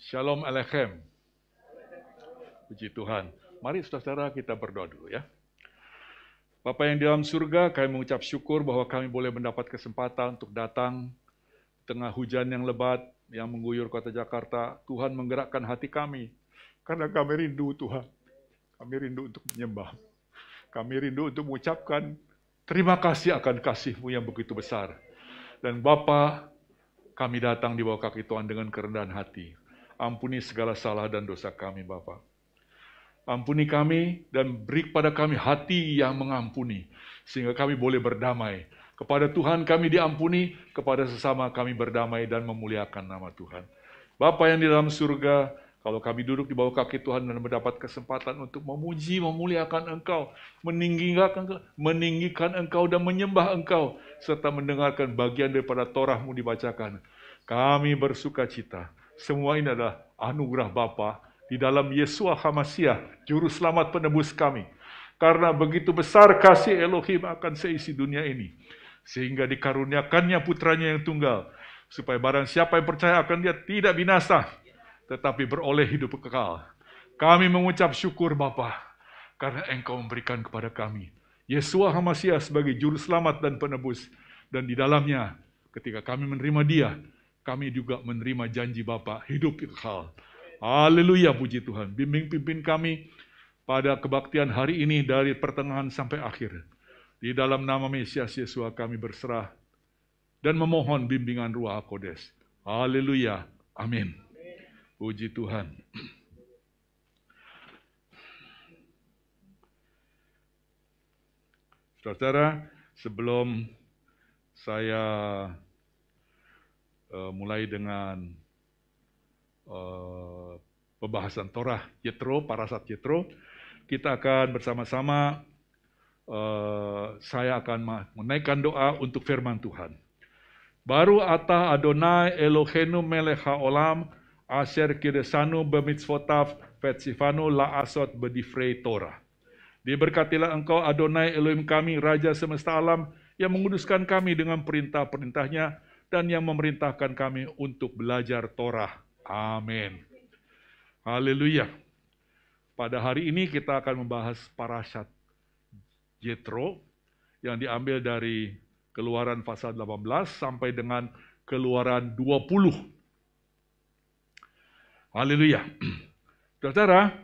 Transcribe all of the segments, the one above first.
Shalom Alechem. Puji Tuhan. Mari saudara-saudara kita berdoa dulu ya. Bapa yang di dalam surga, kami mengucap syukur bahwa kami boleh mendapat kesempatan untuk datang di tengah hujan yang lebat yang mengguyur kota Jakarta. Tuhan menggerakkan hati kami karena kami rindu Tuhan. Kami rindu untuk menyembah. Kami rindu untuk mengucapkan terima kasih akan kasih-Mu yang begitu besar. Dan Bapa, kami datang di bawah kaki Tuhan dengan kerendahan hati. Ampuni segala salah dan dosa kami, Bapa. Ampuni kami dan beri kepada kami hati yang mengampuni, sehingga kami boleh berdamai. Kepada Tuhan kami diampuni, kepada sesama kami berdamai dan memuliakan nama Tuhan. Bapa yang di dalam surga, kalau kami duduk di bawah kaki Tuhan dan mendapat kesempatan untuk memuji, memuliakan Engkau, meninggikan Engkau dan menyembah Engkau, serta mendengarkan bagian daripada Torah-Mu dibacakan, kami bersuka cita. Semua ini adalah anugerah Bapa di dalam Yeshua HaMashiach, Juru Selamat penebus kami. Karena begitu besar kasih Elohim akan seisi dunia ini, sehingga dikaruniakannya putranya yang tunggal, supaya barang siapa yang percaya akan Dia tidak binasa, tetapi beroleh hidup kekal. Kami mengucap syukur Bapa, karena Engkau memberikan kepada kami Yeshua HaMashiach sebagai Juru Selamat dan penebus, dan di dalamnya ketika kami menerima Dia, kami juga menerima janji Bapa hidup kekal. Haleluya, puji Tuhan. Bimbing pimpin kami pada kebaktian hari ini dari pertengahan sampai akhir. Di dalam nama Mesias Yesus kami berserah dan memohon bimbingan Ruach HaKodes. Haleluya. Amin. Puji Tuhan. Saudara, sebelum saya mulai dengan pembahasan Torah Yetro, Parashat Yetro, kita akan bersama-sama, saya akan menaikkan doa untuk firman Tuhan. Baru ata Adonai Eloheinu melech haolam, asher kiresanu b'mitzvotav v'tzivanu la'asot b'difrei Torah. Diberkatilah Engkau Adonai Elohim kami, Raja semesta alam, yang menguduskan kami dengan perintah-perintahnya, dan yang memerintahkan kami untuk belajar Torah. Amin. Haleluya. Pada hari ini kita akan membahas Parashat Yetro yang diambil dari Keluaran pasal 18 sampai dengan Keluaran 20. Haleluya. Saudara,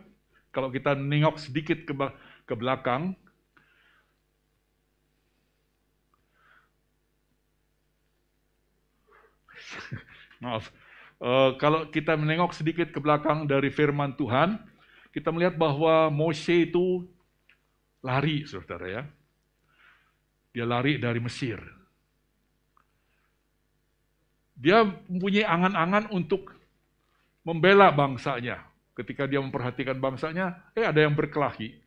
kalau kita nengok sedikit ke belakang, maaf, kalau kita menengok sedikit ke belakang dari firman Tuhan, kita melihat bahwa Moshe itu lari, saudara ya. Dia lari dari Mesir. Dia mempunyai angan-angan untuk membela bangsanya. Ketika dia memperhatikan bangsanya, ada yang berkelahi.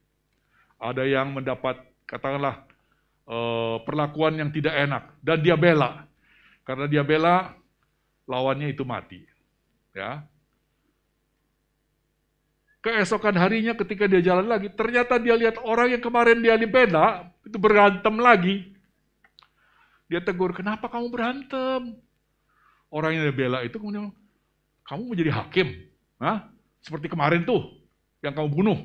Ada yang mendapat, katakanlah, perlakuan yang tidak enak. Dan dia bela. Karena dia bela, lawannya itu mati. Ya. Keesokan harinya ketika dia jalan lagi, ternyata dia lihat orang yang kemarin dia dibela, itu berantem lagi. Dia tegur, kenapa kamu berantem? Orang yang dia bela itu kemudian, kamu mau jadi hakim? Hah? Seperti kemarin tuh, yang kamu bunuh.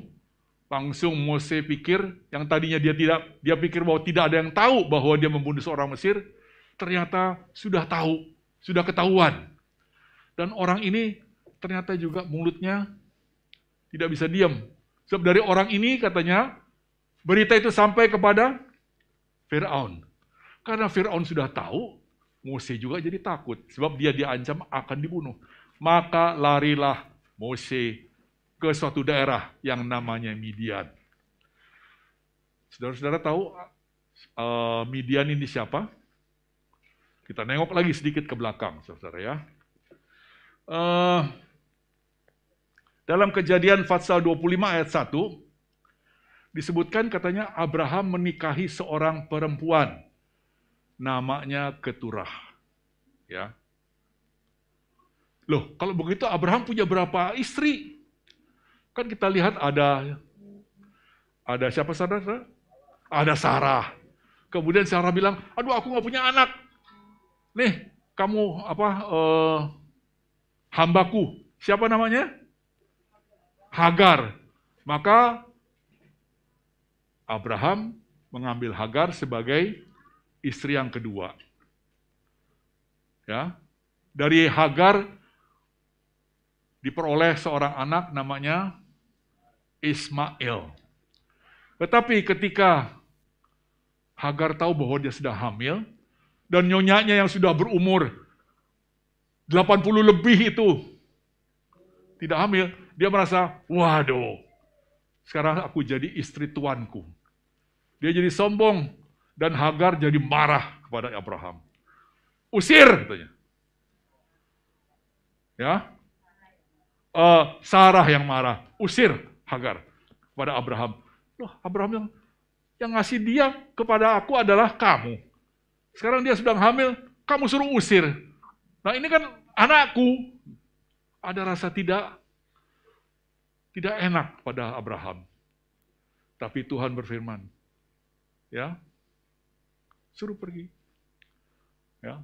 Langsung Mose pikir, yang tadinya dia pikir bahwa tidak ada yang tahu bahwa dia membunuh seorang Mesir, ternyata sudah tahu. Sudah ketahuan. Dan orang ini ternyata juga mulutnya tidak bisa diam. Sebab dari orang ini katanya, berita itu sampai kepada Firaun. Karena Firaun sudah tahu, Mose juga jadi takut. Sebab dia diancam akan dibunuh. Maka larilah Mose ke suatu daerah yang namanya Midian. Saudara-saudara tahu Midian ini siapa? Kita nengok lagi sedikit ke belakang, saudara ya. Dalam Kejadian pasal 25 ayat 1, disebutkan katanya Abraham menikahi seorang perempuan, namanya Keturah. Ya. Loh, kalau begitu Abraham punya berapa istri? Kan kita lihat ada siapa saudara? Ada Sarah. Kemudian Sarah bilang, aduh aku nggak punya anak. Nih, kamu hambaku, Siapa namanya? Hagar. Maka Abraham mengambil Hagar sebagai istri yang kedua. Ya. Dari Hagar diperoleh seorang anak namanya Ismail. Tetapi ketika Hagar tahu bahwa dia sudah hamil, dan nyonyanya yang sudah berumur 80 lebih itu tidak hamil, dia merasa, waduh, sekarang aku jadi istri tuanku. Dia jadi sombong, dan Hagar jadi marah kepada Abraham. Usir, katanya. Ya, Sarah yang marah, usir Hagar kepada Abraham. Loh, Abraham yang ngasih dia kepada aku adalah kamu. Sekarang dia sedang hamil, kamu suruh usir. Nah ini kan anakku. Ada rasa tidak enak pada Abraham. Tapi Tuhan berfirman, ya, suruh pergi. Ya,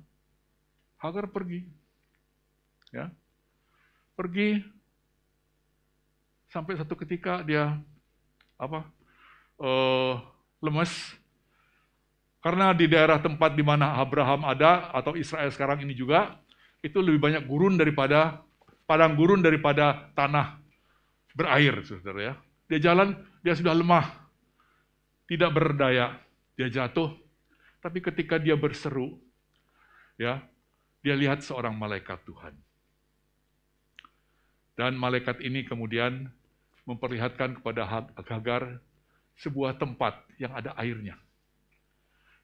Hagar pergi. Ya, pergi sampai satu ketika dia lemes. Karena di daerah tempat di mana Abraham ada, atau Israel sekarang ini juga, itu lebih banyak gurun daripada, padang gurun daripada tanah berair, saudara ya. Dia jalan, dia sudah lemah, tidak berdaya, dia jatuh. Tapi ketika dia berseru, ya, dia lihat seorang malaikat Tuhan. Dan malaikat ini kemudian memperlihatkan kepada Hagar sebuah tempat yang ada airnya.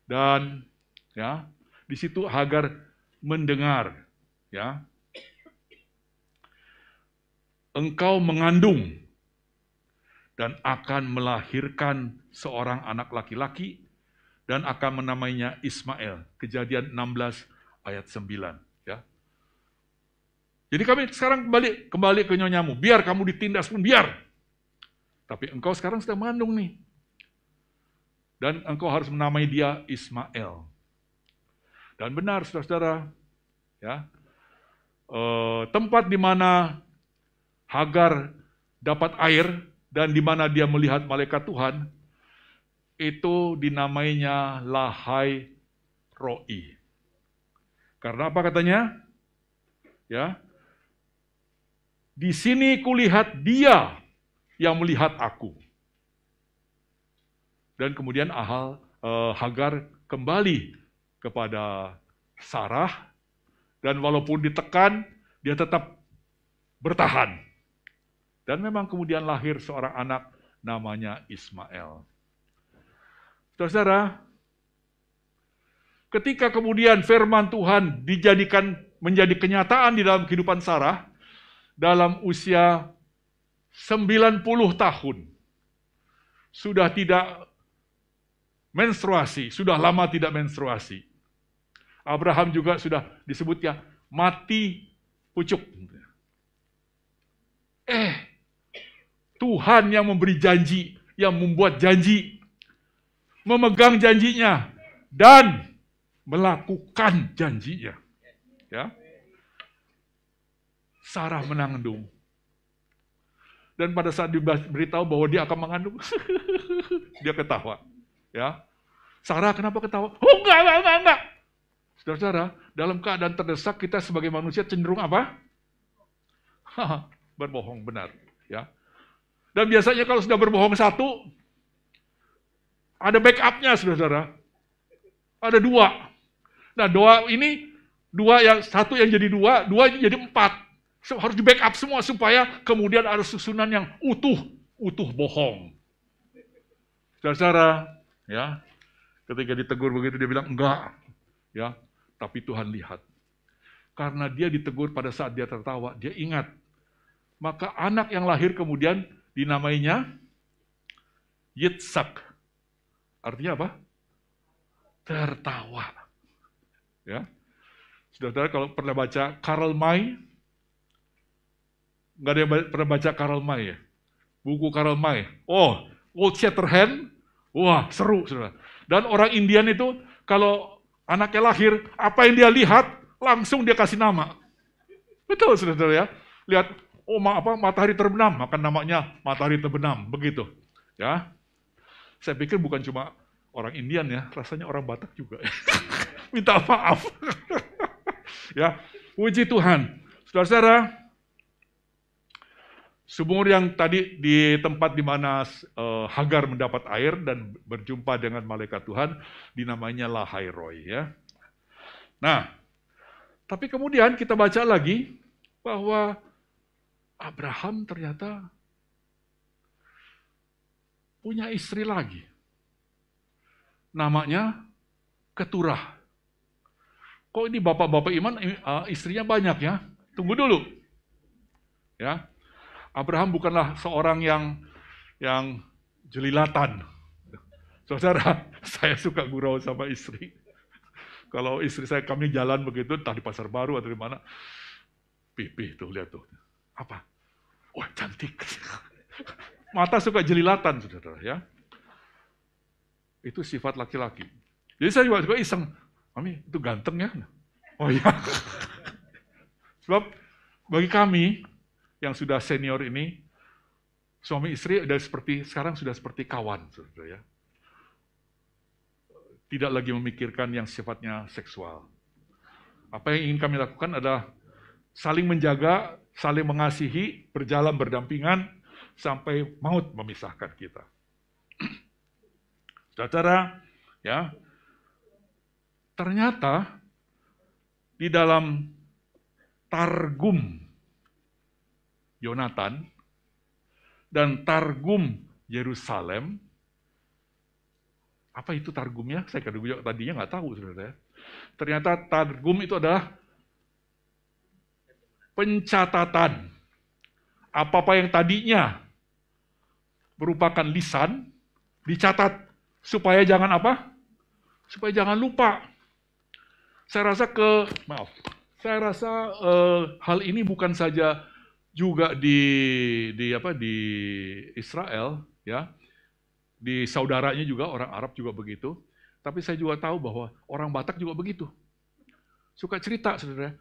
Dan ya, di situ Hagar mendengar, ya, engkau mengandung dan akan melahirkan seorang anak laki-laki dan akan menamainya Ismail. Kejadian 16 ayat 9, ya. Jadi kami sekarang kembali ke nyonyamu, biar kamu ditindas pun biar. Tapi engkau sekarang sedang mengandung nih. Dan engkau harus menamai dia Ismail. Dan benar, saudara-saudara, ya, tempat di mana Hagar dapat air dan di mana dia melihat malaikat Tuhan, itu dinamainya Lahai Roi. Karena apa katanya? Ya, di sini kulihat dia yang melihat aku. Dan kemudian Hagar kembali kepada Sarah, dan walaupun ditekan, dia tetap bertahan. Dan memang kemudian lahir seorang anak namanya Ismail. Saudara, ketika kemudian firman Tuhan menjadi kenyataan di dalam kehidupan Sarah, dalam usia 90 tahun, sudah tidak menstruasi, sudah lama tidak menstruasi. Abraham juga sudah disebutnya mati pucuk. Tuhan yang memberi janji, yang membuat janji, memegang janjinya, dan melakukan janjinya. Ya. Sarah mengandung. Dan pada saat diberitahu bahwa dia akan mengandung, dia ketawa. Ya, Sarah kenapa ketawa? Oh enggak. Saudara-saudara, dalam keadaan terdesak kita sebagai manusia cenderung apa? Berbohong, benar. Ya. Dan biasanya kalau sudah berbohong satu, ada backupnya, saudara-saudara. Ada dua. Nah, satu yang jadi dua yang jadi empat. Harus di backup semua supaya kemudian ada susunan yang utuh bohong. Saudara-saudara, ya, ketika ditegur begitu dia bilang enggak, ya, tapi Tuhan lihat. Karena dia ditegur pada saat dia tertawa, dia ingat. Maka anak yang lahir kemudian dinamainya Yitzhak. Artinya apa? Tertawa. Ya. Saudara-saudara kalau pernah baca Karl May, nggak ada yang pernah baca Karl May ya? Buku Karl May. Oh, Old Shatterhand. Wah, seru, saudara. Dan orang Indian itu, kalau anaknya lahir, apa yang dia lihat, langsung dia kasih nama. Betul, saudara ya. lihat, oh matahari terbenam, maka namanya matahari terbenam, begitu. Ya, saya pikir bukan cuma orang Indian ya, rasanya orang Batak juga. Minta maaf. Ya, puji Tuhan. Saudara-saudara, sumur yang tadi di tempat di mana Hagar mendapat air dan berjumpa dengan malaikat Tuhan, dinamanya Lahai Roi ya. Nah, tapi kemudian kita baca lagi bahwa Abraham ternyata punya istri lagi. Namanya Keturah. Kok ini bapak-bapak iman istrinya banyak ya? Tunggu dulu. Ya. Abraham bukanlah seorang yang jelilatan. Saudara, saya suka gurau sama istri. Kalau istri saya, kami jalan begitu, entah di Pasar Baru atau di mana, pipih tuh, lihat tuh. Apa? Wah, cantik. Mata suka jelilatan, saudara ya. Itu sifat laki-laki. Jadi saya juga iseng, Mami, itu ganteng ya? Oh iya. Sebab bagi kami yang sudah senior ini, suami istri sekarang sudah seperti kawan, saudara ya. Tidak lagi memikirkan yang sifatnya seksual. Apa yang ingin kami lakukan adalah saling menjaga, saling mengasihi, berjalan berdampingan, sampai maut memisahkan kita. Saudara, ya, ternyata di dalam Targum Yonatan dan Targum Yerusalem, apa itu Targumnya? Saya tadinya nggak tahu, saudara. Ternyata Targum itu adalah pencatatan apa-apa yang tadinya merupakan lisan, dicatat supaya jangan apa? Supaya jangan lupa. Saya rasa hal ini bukan saja juga di Israel, ya. Di saudaranya juga, orang Arab juga begitu. Tapi saya juga tahu bahwa orang Batak juga begitu. Suka cerita, saudara.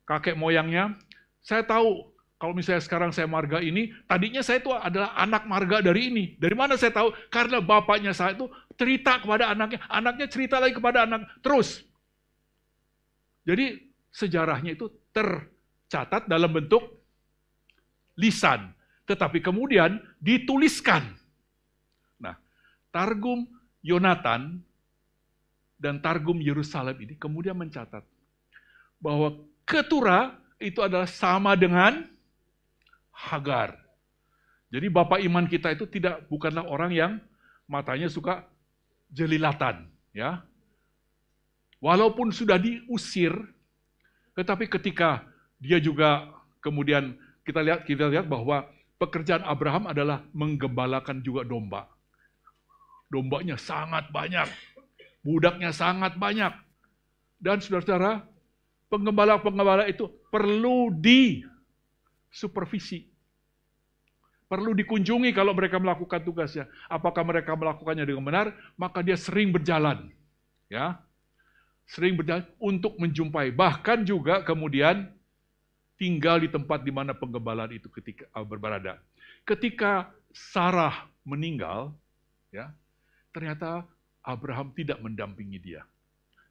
Kakek moyangnya, saya tahu, kalau misalnya sekarang saya marga ini, tadinya saya itu adalah anak marga dari ini. Dari mana saya tahu? Karena bapaknya saya itu cerita kepada anaknya, anaknya cerita lagi kepada anak, terus. Jadi sejarahnya itu tercatat dalam bentuk lisan. Tetapi kemudian dituliskan. Targum Yonatan dan Targum Yerusalem ini kemudian mencatat bahwa Keturah itu adalah sama dengan Hagar. Jadi bapak iman kita itu bukanlah orang yang matanya suka jelilatan, ya. Walaupun sudah diusir, tetapi ketika dia juga kemudian kita lihat bahwa pekerjaan Abraham adalah menggembalakan juga domba. Dombanya sangat banyak, budaknya sangat banyak. Dan saudara-saudara, penggembala-penggembala itu perlu disupervisi. Perlu dikunjungi kalau mereka melakukan tugasnya. Apakah mereka melakukannya dengan benar, maka dia sering berjalan. Ya, sering berjalan untuk menjumpai. Bahkan juga kemudian tinggal di tempat di mana penggembalaan itu ketika berada. Ketika Sarah meninggal, ya, ternyata Abraham tidak mendampingi dia.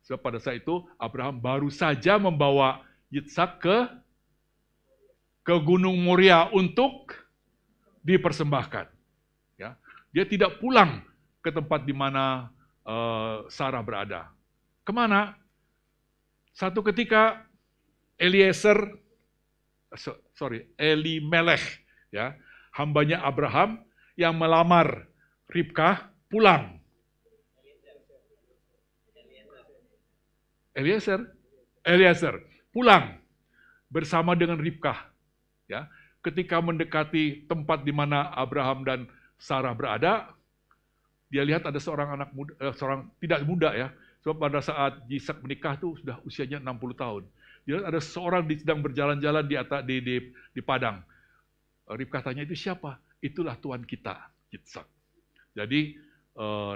Sebab pada saat itu Abraham baru saja membawa Yitzhak ke Gunung Moria untuk dipersembahkan. Ya, dia tidak pulang ke tempat di mana Sarah berada. Kemana? Satu ketika Elimelech, ya, hambanya Abraham yang melamar Ribkah, pulang. Eliezer pulang bersama dengan Ribkah. Ya, ketika mendekati tempat di mana Abraham dan Sarah berada, dia lihat ada seorang anak muda, seorang tidak muda ya, sebab pada saat Yitzhak menikah itu sudah usianya 60 tahun. Dia lihat ada seorang sedang berjalan-jalan di padang. Ribkah tanya, itu siapa? Itulah Tuhan kita, Yitzhak. Jadi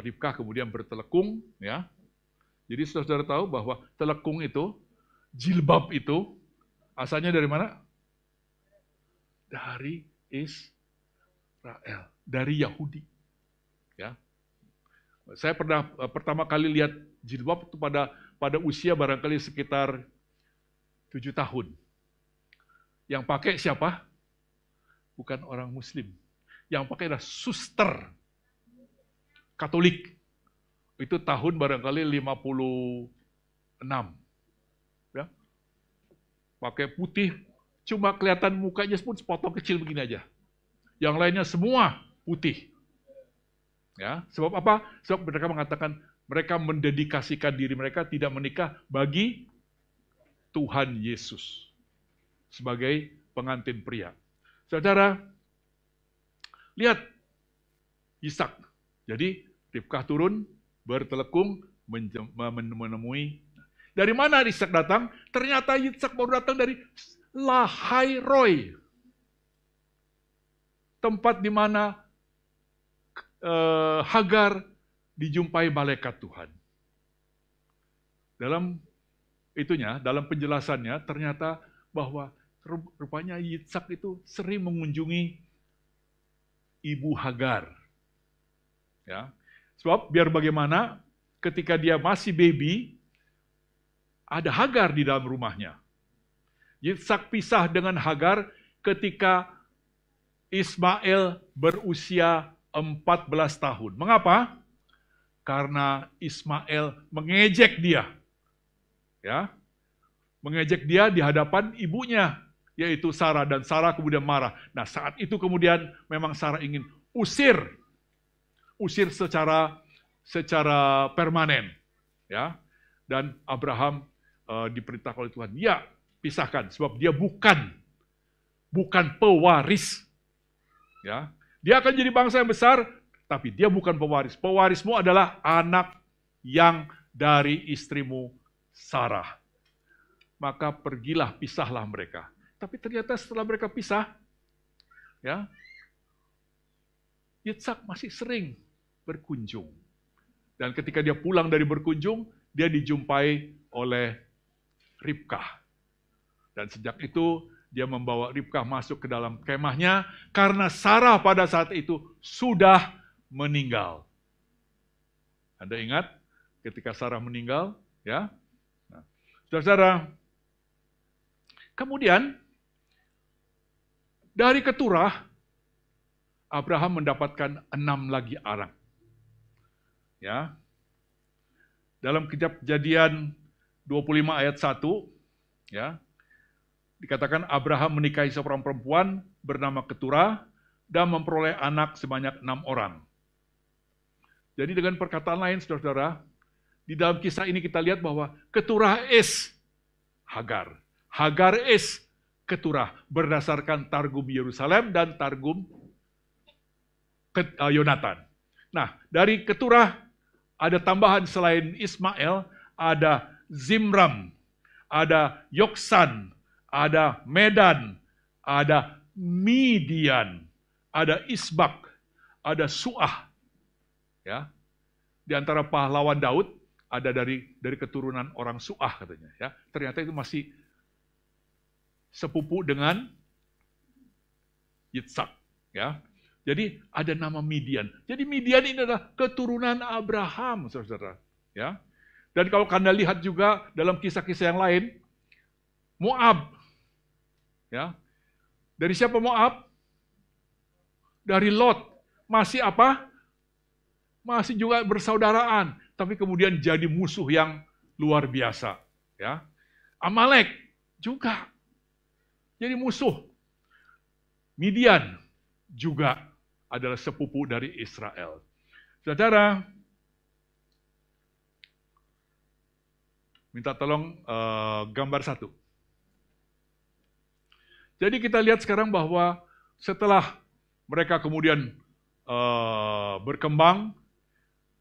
Ribkah kemudian bertelekung, ya. Jadi saudara tahu bahwa telekung itu, jilbab itu, asalnya dari mana? dari Israel, dari Yahudi. Ya, saya pernah pertama kali lihat jilbab itu pada usia barangkali sekitar 7 tahun. Yang pakai siapa? Bukan orang Muslim. Yang pakai adalah suster Katolik. Itu tahun barangkali 56. Ya. Pakai putih, cuma kelihatan mukanya pun sepotong kecil begini aja. Yang lainnya semua putih. Ya, sebab apa? Sebab mereka mengatakan mereka mendedikasikan diri mereka tidak menikah bagi Tuhan Yesus sebagai pengantin pria. Saudara, lihat Ishak. Jadi Ribkah turun, bertelekung, menemui. Dari mana Ishak datang? Ternyata Ishak baru datang dari Lahai Roi. Tempat di mana Hagar dijumpai malaikat Tuhan. Dalam penjelasannya ternyata bahwa rupanya Ishak itu sering mengunjungi ibu Hagar. Ya. Sebab biar bagaimana ketika dia masih baby ada Hagar di dalam rumahnya. Ishak pisah dengan Hagar ketika Ismail berusia 14 tahun. Mengapa? Karena Ismail mengejek dia. Ya. Mengejek dia di hadapan ibunya, yaitu Sarah, dan Sarah kemudian marah. Nah, saat itu kemudian memang Sarah ingin usir secara permanen. Ya. Dan Abraham diperintahkan oleh Tuhan, ya, pisahkan sebab dia bukan pewaris. Ya. Dia akan jadi bangsa yang besar, tapi dia bukan pewaris. Pewarismu adalah anak yang dari istrimu Sarah. Maka pergilah, pisahlah mereka. Tapi ternyata setelah mereka pisah, ya, Ishak masih sering berkunjung. Dan ketika dia pulang dari berkunjung, dia dijumpai oleh Ribkah. Dan sejak itu, dia membawa Ribkah masuk ke dalam kemahnya karena Sarah pada saat itu sudah meninggal. Anda ingat ketika Sarah meninggal, ya? Nah, saudara, kemudian dari keturah Abraham mendapatkan 6 lagi anak. Ya. Dalam kitab Kejadian 25 ayat 1, ya. Dikatakan Abraham menikahi seorang perempuan bernama Keturah dan memperoleh anak sebanyak 6 orang. Jadi dengan perkataan lain, saudara-saudara, di dalam kisah ini kita lihat bahwa Keturah es Hagar. Hagar es Keturah berdasarkan Targum Yerusalem dan Targum Yonatan. Nah, dari Keturah ada tambahan selain Ismail, ada Zimram, ada Yoksan, ada Medan, ada Midian, ada Isbak, ada Suah. Ya. Di antara pahlawan Daud ada dari keturunan orang Suah katanya, ya. Ternyata itu masih sepupu dengan Yitzhak, ya. Jadi ada nama Midian. Jadi Midian ini adalah keturunan Abraham, saudara, ya. Dan kalau Anda lihat juga dalam kisah-kisah yang lain, Moab, ya. Dari siapa Moab? Dari Lot. Masih apa? Masih juga bersaudaraan, tapi kemudian jadi musuh yang luar biasa, ya. Amalek juga jadi musuh. Midian juga adalah sepupu dari Israel. Saudara, minta tolong gambar 1. Jadi kita lihat sekarang bahwa setelah mereka kemudian berkembang,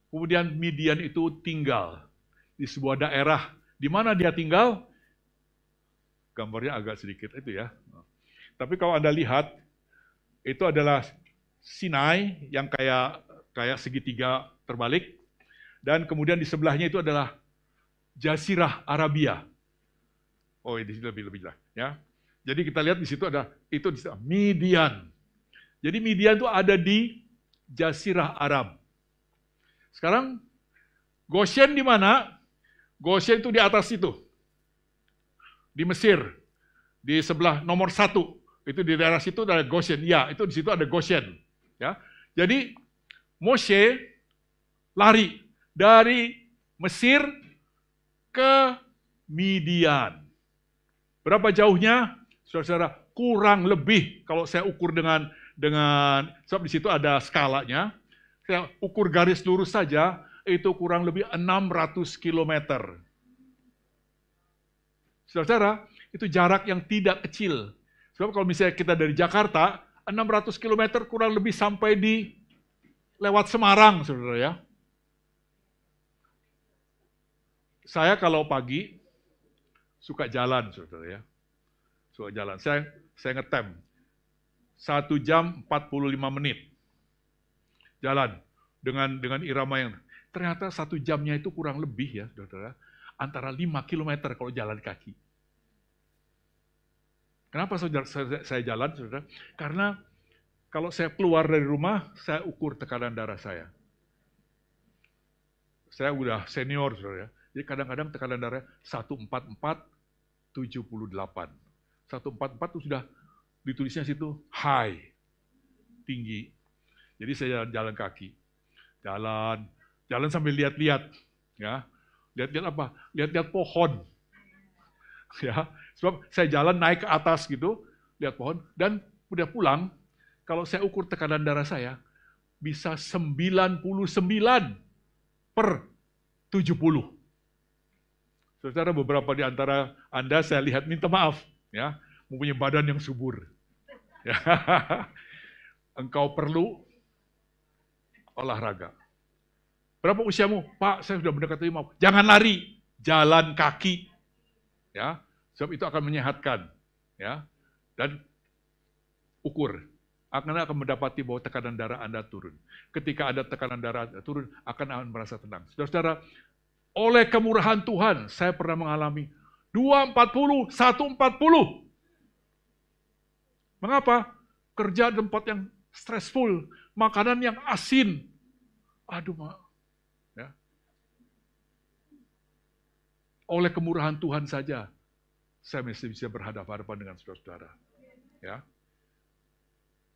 kemudian Midian itu tinggal di sebuah daerah. Di mana dia tinggal? Gambarnya agak sedikit itu ya. Tapi kalau Anda lihat, itu adalah Sinai yang kayak segitiga terbalik. Dan kemudian di sebelahnya itu adalah Jazirah Arabia. Oh, ini lebih jelas. Ya. Jadi kita lihat di situ ada itu di situ, Midian. Jadi Midian itu ada di Jazirah Arab. Sekarang Goshen di mana? Goshen itu di atas itu. Di Mesir. Di sebelah nomor 1. Itu di daerah situ ada Goshen. Ya, itu di situ ada Goshen. Ya. Jadi Moshe lari dari Mesir ke Midian. Berapa jauhnya? Saudara-saudara, kurang lebih kalau saya ukur dengan sebab di situ ada skalanya. Saya ukur garis lurus saja itu kurang lebih 600 km. Saudara-saudara, itu jarak yang tidak kecil. Sebab kalau misalnya kita dari Jakarta, 600 km kurang lebih sampai di lewat Semarang, saudara ya. Saya kalau pagi suka jalan, saudara ya. Suka jalan. Saya ngetem. 1 jam 45 menit. Jalan dengan irama yang ternyata 1 jamnya itu kurang lebih ya, saudara. Antara 5 km kalau jalan kaki. Kenapa saya jalan, saudara? Karena kalau saya keluar dari rumah, saya ukur tekanan darah saya. Saya udah senior, saudara. Jadi kadang-kadang tekanan darah 144/78. 144 itu sudah ditulisnya situ high, tinggi. Jadi saya jalan kaki. Jalan sambil lihat-lihat, ya. Lihat-lihat apa? Lihat-lihat pohon. Ya, sebab saya jalan naik ke atas gitu, lihat pohon, dan udah pulang, kalau saya ukur tekanan darah saya, bisa 99/70. Saudara, beberapa di antara Anda saya lihat minta maaf, ya, mempunyai badan yang subur. Ya. Engkau perlu olahraga. Berapa usiamu? Pak, saya sudah mendekati 50. Jangan lari, jalan kaki. Ya, sebab itu akan menyehatkan, ya, dan ukur akan mendapati bahwa tekanan darah Anda turun. Ketika ada tekanan darah Anda turun, akan merasa tenang. Saudara-saudara, oleh kemurahan Tuhan, saya pernah mengalami 240, 140. Mengapa? Kerja di tempat yang stressful, makanan yang asin. Aduh, Mak. Ya. Oleh kemurahan Tuhan saja, saya mesti bisa berhadapan-hadapan dengan saudara-saudara. Ya.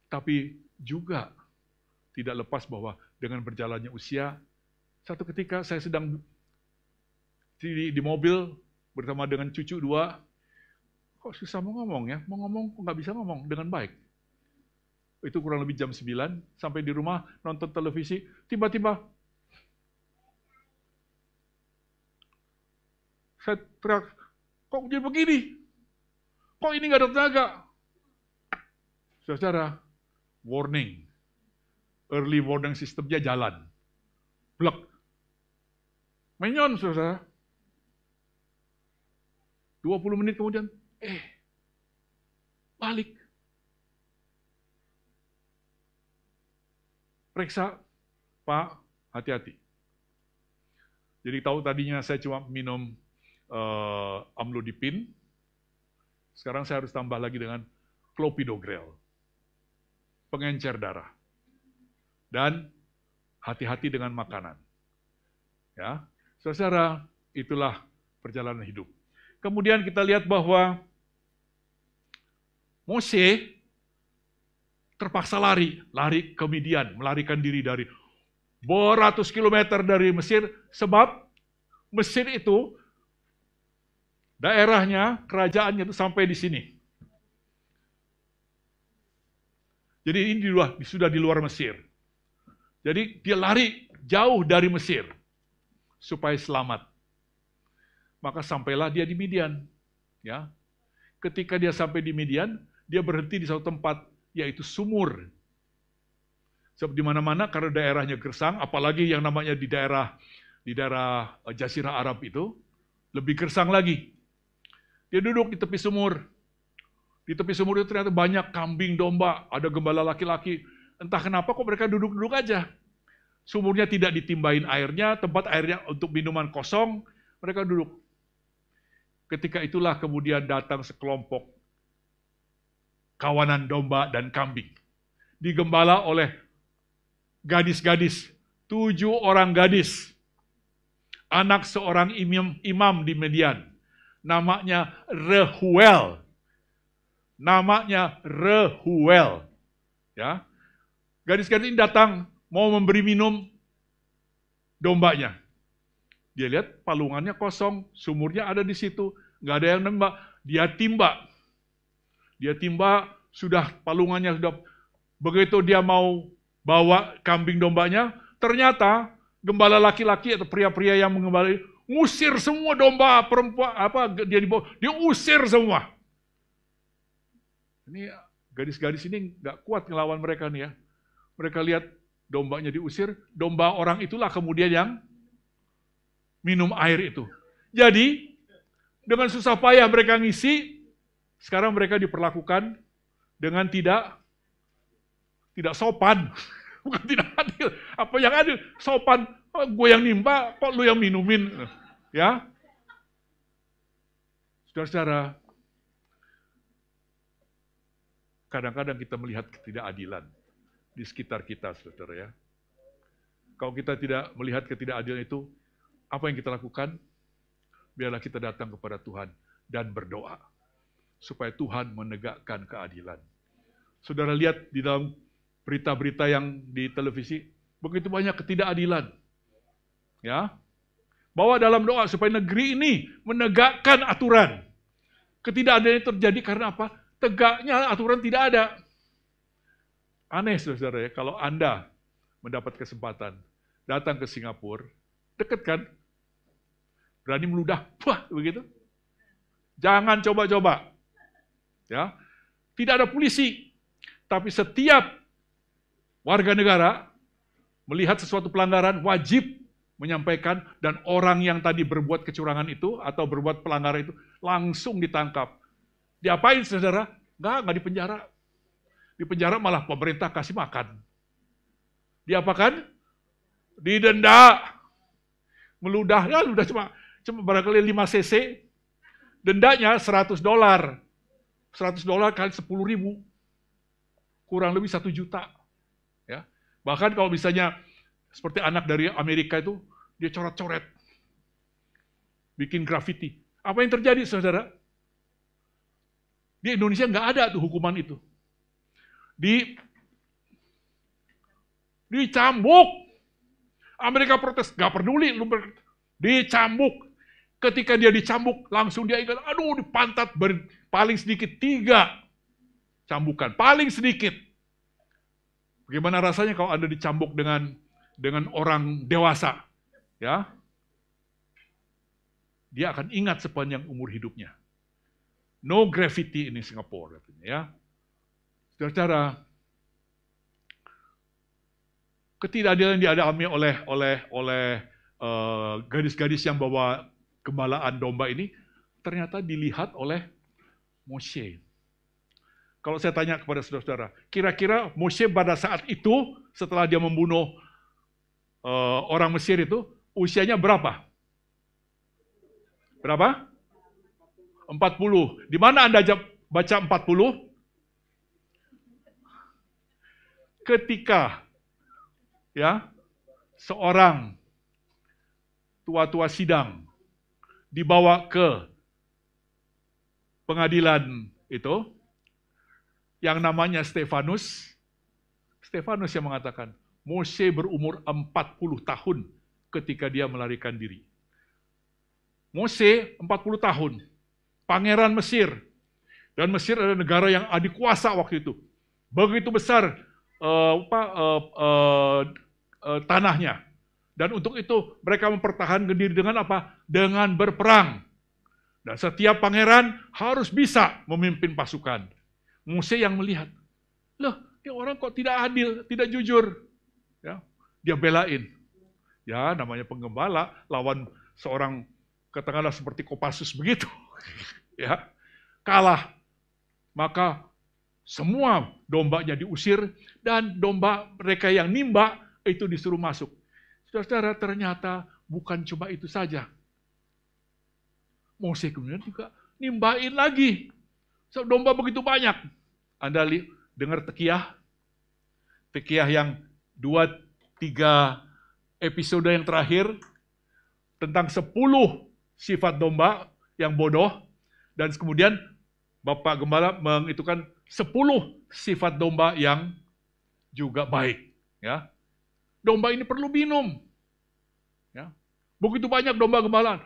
Tapi juga tidak lepas bahwa dengan berjalannya usia, satu ketika saya sedang di mobil bersama dengan cucu 2, kok susah mau ngomong ya? Mau ngomong kok nggak bisa ngomong dengan baik. Itu kurang lebih jam 9, sampai di rumah nonton televisi, tiba-tiba saya teriak, kok jadi begini? Kok ini nggak ada tenaga? Saudara, warning. Early warning systemnya jalan. Blek. Menyon, saudara. 20 menit kemudian, balik. Periksa, Pak, hati-hati. Jadi tahu tadinya saya cuma minum amlodipin, sekarang saya harus tambah lagi dengan clopidogrel, pengencer darah. Dan hati-hati dengan makanan. Ya, saudara, itulah perjalanan hidup. Kemudian kita lihat bahwa Mose terpaksa lari ke Midian, melarikan diri dari beratus kilometer dari Mesir, sebab Mesir itu daerahnya, kerajaannya itu sampai di sini. Jadi ini sudah di luar Mesir. Jadi dia lari jauh dari Mesir supaya selamat. Maka sampailah dia di Midian. Ya. Ketika dia sampai di Midian, dia berhenti di satu tempat, yaitu sumur. Sebab di mana-mana karena daerahnya gersang, apalagi yang namanya di daerah Jazirah Arab itu lebih gersang lagi. Dia duduk di tepi sumur. Di tepi sumur itu ternyata banyak kambing domba, ada gembala laki-laki. Entah kenapa kok mereka duduk-duduk aja. Sumurnya tidak ditimbahin airnya, tempat airnya untuk minuman kosong, mereka duduk. Ketika itulah kemudian datang sekelompok kawanan domba dan kambing. Digembala oleh gadis-gadis, 7 orang gadis, anak seorang imam di Median, namanya Rehuel. Namanya Rehuel. Ya. Gadis-gadis ini datang mau memberi minum dombanya. Dia lihat palungannya kosong, sumurnya ada di situ, nggak ada yang nembak. Dia timba, sudah palungannya sudah. Begitu dia mau bawa kambing dombanya, ternyata gembala laki-laki atau pria-pria yang mengembala ngusir semua domba perempuan dia dibawa, dia usir semua. Ini gadis-gadis ini nggak kuat ngelawan mereka nih ya. Mereka lihat dombanya diusir, domba orang itulah kemudian yang minum air itu. Jadi, dengan susah payah mereka ngisi, sekarang mereka diperlakukan dengan tidak sopan. Bukan tidak adil. Apa yang adil? Sopan. Oh, gue yang nimba, kok lu yang minumin? Ya. Saudara-saudara, kadang-kadang kita melihat ketidakadilan di sekitar kita, saudara ya. Kalau kita tidak melihat ketidakadilan itu, apa yang kita lakukan? Biarlah kita datang kepada Tuhan dan berdoa supaya Tuhan menegakkan keadilan. Saudara lihat di dalam berita-berita yang di televisi, begitu banyak ketidakadilan. Ya. Bawa dalam doa supaya negeri ini menegakkan aturan. Ketidakadilan itu terjadi karena apa? Tegaknya aturan tidak ada. Aneh saudara ya, kalau Anda mendapat kesempatan datang ke Singapura, dekat kan? Berani meludah, wah begitu. Jangan coba-coba. Ya, tidak ada polisi, tapi setiap warga negara melihat sesuatu pelanggaran wajib menyampaikan dan orang yang tadi berbuat kecurangan itu atau berbuat pelanggaran itu langsung ditangkap. Diapain saudara? Enggak dipenjara. Di penjara malah pemerintah kasih makan. Diapakan? Didenda. Meludah, ya udah cuma barangkali 5 cc. Dendanya $100. $100 kali 10.000. Kurang lebih 1 juta. Ya. Bahkan kalau misalnya seperti anak dari Amerika itu, dia coret-coret. Bikin grafiti. Apa yang terjadi, saudara? Di Indonesia nggak ada tuh hukuman itu. Dicambuk. Amerika protes, nggak peduli. Dicambuk. Ketika dia dicambuk, langsung dia ingat, aduh di pantat paling sedikit 3 cambukan. Paling sedikit. Bagaimana rasanya kalau Anda dicambuk dengan orang dewasa? Ya, dia akan ingat sepanjang umur hidupnya. No gravity ini Singapura katanya ya. Saudara, ketidakadilan yang dialami oleh gadis-gadis yang bawa gembalaan domba ini ternyata dilihat oleh Moshe. Kalau saya tanya kepada saudara-saudara, kira-kira Moshe pada saat itu setelah dia membunuh orang Mesir itu usianya berapa? Berapa? 40. Di mana Anda baca 40? Ketika ya seorang tua-tua sidang dibawa ke pengadilan itu, yang namanya Stefanus yang mengatakan, Moshe berumur 40 tahun ketika dia melarikan diri. Moshe 40 tahun, pangeran Mesir, dan Mesir adalah negara yang adikuasa waktu itu. Begitu besar tanahnya. Dan untuk itu mereka mempertahankan diri dengan apa? Dengan berperang. Dan setiap pangeran harus bisa memimpin pasukan. Moshe yang melihat, loh, ini orang kok tidak adil, tidak jujur. Ya, dia belain. Ya, namanya penggembala lawan seorang katakanlah seperti Kopassus begitu. Ya, kalah. Maka semua dombanya diusir dan domba mereka yang nimba itu disuruh masuk. Saudara-saudara, ternyata bukan cuma itu saja. Moshe kemudian juga nimbain lagi. Domba begitu banyak. Anda dengar Tekiyah yang 2-3 episode yang terakhir tentang 10 sifat domba yang bodoh, dan kemudian Bapak Gembala mengitukan 10 sifat domba yang juga baik. Ya. Domba ini perlu minum. Ya. Begitu banyak domba gembala,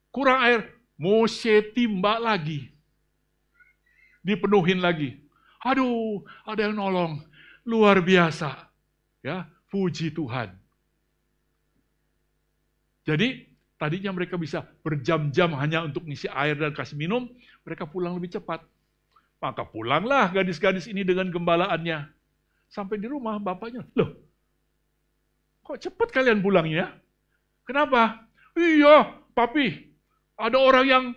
kurang air, Mose timba lagi. Dipenuhin lagi. Aduh, ada yang nolong. Luar biasa. Ya, puji Tuhan. Jadi, tadinya mereka bisa berjam-jam hanya untuk ngisi air dan kasih minum, mereka pulang lebih cepat. Maka pulanglah gadis-gadis ini dengan gembalaannya. Sampai di rumah, bapaknya, loh, kok cepat kalian pulangnya? Kenapa? Iya, papi, ada orang yang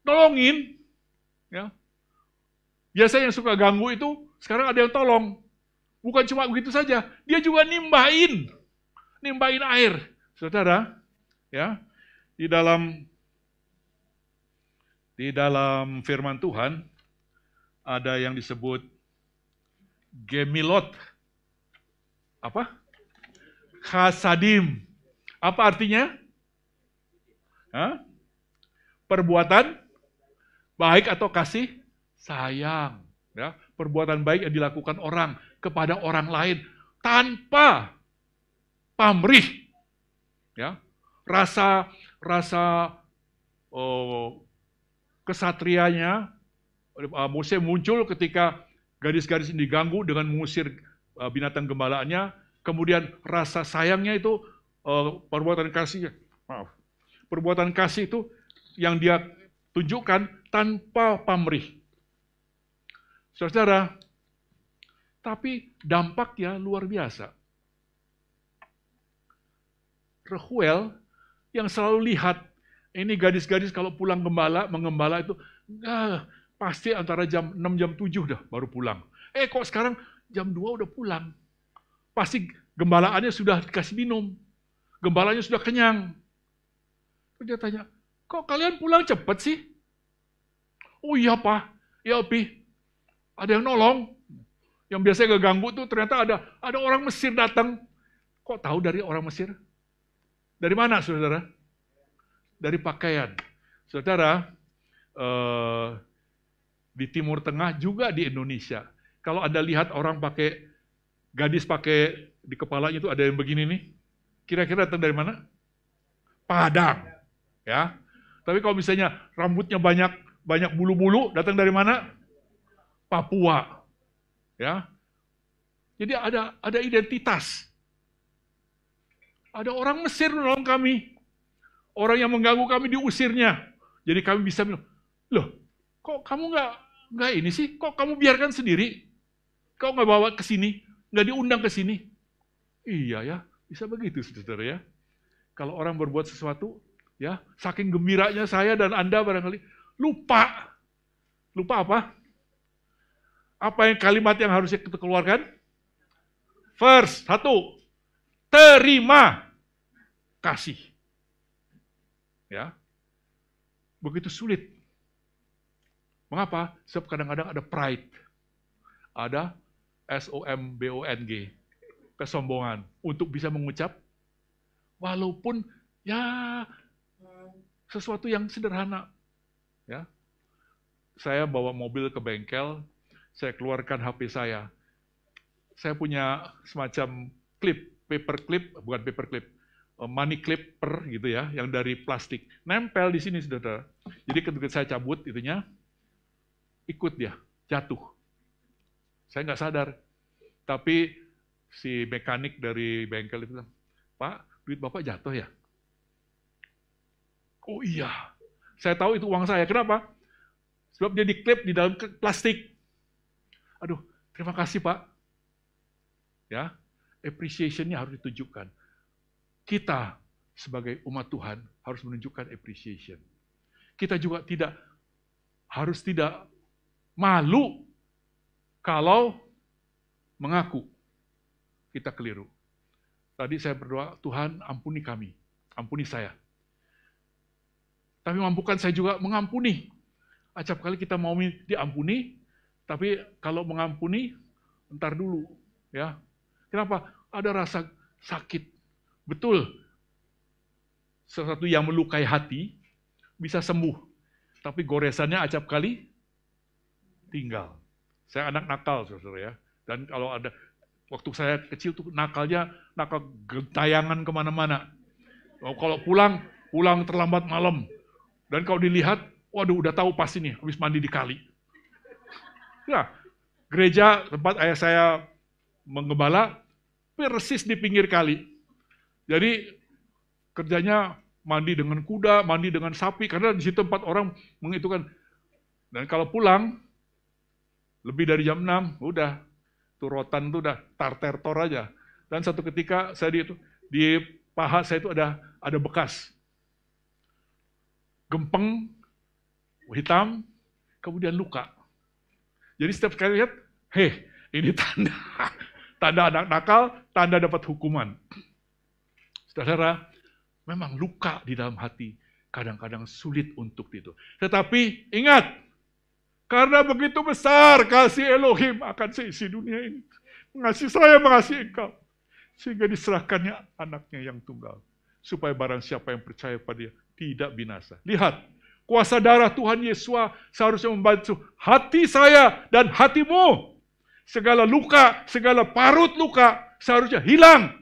nolongin. Ya. Biasanya yang suka ganggu itu, sekarang ada yang tolong. Bukan cuma begitu saja, dia juga nimbahin air. Saudara, ya, di dalam firman Tuhan ada yang disebut gemilot. Apa? Chasadim. Apa artinya? Hah? Perbuatan baik atau kasih sayang. Ya, perbuatan baik yang dilakukan orang kepada orang lain tanpa pamrih. Ya, rasa kesatrianya Mose muncul ketika gadis-gadis ini diganggu dengan mengusir binatang gembalaannya. Kemudian rasa sayangnya itu perbuatan kasih itu yang dia tunjukkan tanpa pamrih. Saudara, tapi dampaknya luar biasa. Reuel yang selalu lihat, ini gadis-gadis kalau pulang mengembala itu, pasti antara jam 6, jam 7 dah baru pulang. Kok sekarang jam 2 udah pulang? Pasti gembalaannya sudah dikasih minum. Gembalanya sudah kenyang. Terus dia tanya, kok kalian pulang cepat sih? Oh iya Pak, ya Pi, ada yang nolong. Yang biasanya ganggu tuh ternyata ada orang Mesir datang. Kok tahu dari orang Mesir? Dari mana saudara? Dari pakaian. Saudara, di Timur Tengah juga di Indonesia. Kalau Anda lihat orang gadis pakai di kepalanya itu ada yang begini nih. Kira-kira datang dari mana? Padang. Ya. Tapi kalau misalnya rambutnya banyak bulu-bulu, datang dari mana? Papua. Ya. Jadi ada identitas. Ada orang Mesir menolong kami. Orang yang mengganggu kami diusirnya. Jadi kami bisa bilang, loh, kok kamu nggak ini sih? Kok kamu biarkan sendiri? Kok nggak bawa ke sini? Nggak diundang ke sini? Iya ya, bisa begitu saudara ya. Kalau orang berbuat sesuatu, ya saking gembiranya saya dan Anda barangkali lupa. Lupa apa? Apa yang kalimat yang harusnya kita keluarkan? First, 1, terima kasih. Ya. Begitu sulit. Mengapa? Sebab kadang-kadang ada pride. Ada SOMBONG, kesombongan untuk bisa mengucap walaupun ya sesuatu yang sederhana. Ya. Saya bawa mobil ke bengkel, saya keluarkan HP saya. Saya punya semacam paper clip, bukan paper clip, money clipper gitu ya, yang dari plastik. Nempel di sini, saudara. Jadi ketika saya cabut itunya, ikut dia, jatuh. Saya nggak sadar. Tapi si mekanik dari bengkel itu bilang, Pak, duit Bapak jatuh ya? Oh iya. Saya tahu itu uang saya. Kenapa? Sebab dia diklip di dalam plastik. Aduh, terima kasih Pak. Ya, appreciation-nya harus ditunjukkan. Kita sebagai umat Tuhan harus menunjukkan appreciation. Kita juga harus tidak malu kalau mengaku kita keliru. Tadi saya berdoa, Tuhan ampuni kami, ampuni saya. Tapi mampukan saya juga mengampuni. Acap kali kita mau diampuni, Tapi kalau mengampuni, entar dulu. Ya. Kenapa? Ada rasa sakit. Betul, sesuatu yang melukai hati bisa sembuh. Tapi goresannya acap kali tinggal. Saya anak nakal, saudara ya. Dan kalau ada, waktu saya kecil tuh nakalnya, nakal gentayangan kemana-mana. Kalau pulang terlambat malam. Dan kalau dilihat, waduh udah tahu pasti nih, habis mandi di kali. Ya, gereja tempat ayah saya menggembala, persis di pinggir kali. Jadi kerjanya mandi dengan kuda, mandi dengan sapi, karena di situ tempat orang menghitungkan. Dan kalau pulang, lebih dari jam 6, udah, tuh rotan tuh udah tar-ter-tor aja. Dan satu ketika saya di paha saya itu ada bekas. Gempeng, hitam, kemudian luka. Jadi setiap kali lihat, ini tanda anak nakal, tanda dapat hukuman. Saudara, memang luka di dalam hati kadang-kadang sulit untuk itu. Tetapi ingat, karena begitu besar kasih Elohim akan seisi dunia ini. Mengasihi saya, mengasihi engkau. Sehingga diserahkannya anaknya yang tunggal. Supaya barang siapa yang percaya pada dia tidak binasa. Lihat, kuasa darah Tuhan Yesus seharusnya membantu hati saya dan hatimu. Segala luka, segala parut luka seharusnya hilang.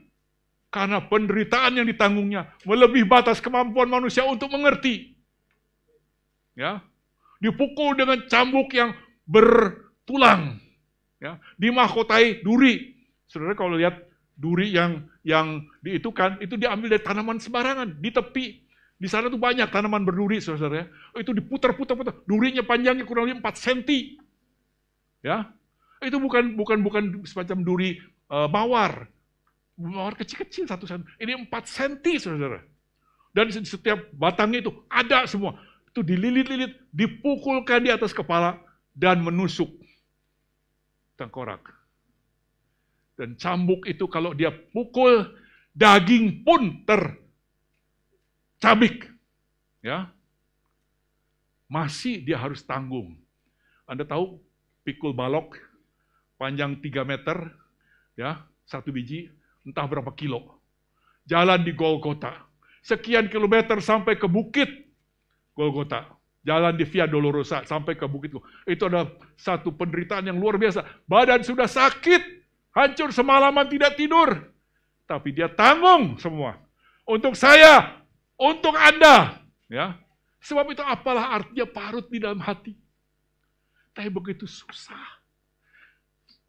Karena penderitaan yang ditanggungnya melebihi batas kemampuan manusia untuk mengerti. Ya, dipukul dengan cambuk yang bertulang. Ya, dimahkotai duri. Saudara kalau lihat duri yang diitukan, itu diambil dari tanaman sembarangan, di tepi. Di sana tuh banyak tanaman berduri, saudara ya. Itu diputar-putar, durinya panjangnya kurang lebih 4 cm. Ya, itu bukan semacam duri mawar. Mawar kecil-kecil satu-satu. Ini 4 cm, saudara. Dan setiap batangnya itu ada semua. Itu dililit-lilit, dipukulkan di atas kepala, dan menusuk tengkorak. Dan cambuk itu kalau dia pukul, daging pun tercabik. Ya. Masih dia harus tanggung. Anda tahu, pikul balok, panjang 3 meter, ya, 1 biji, entah berapa kilo. Jalan di Golgota. Sekian kilometer sampai ke bukit Golgota. Jalan di Via Dolorosa sampai ke bukit. Itu adalah satu penderitaan yang luar biasa. Badan sudah sakit, hancur semalaman tidak tidur. Tapi dia tanggung semua. Untuk saya, untuk Anda. Ya. Sebab itu apalah artinya parut di dalam hati. Tapi begitu susah.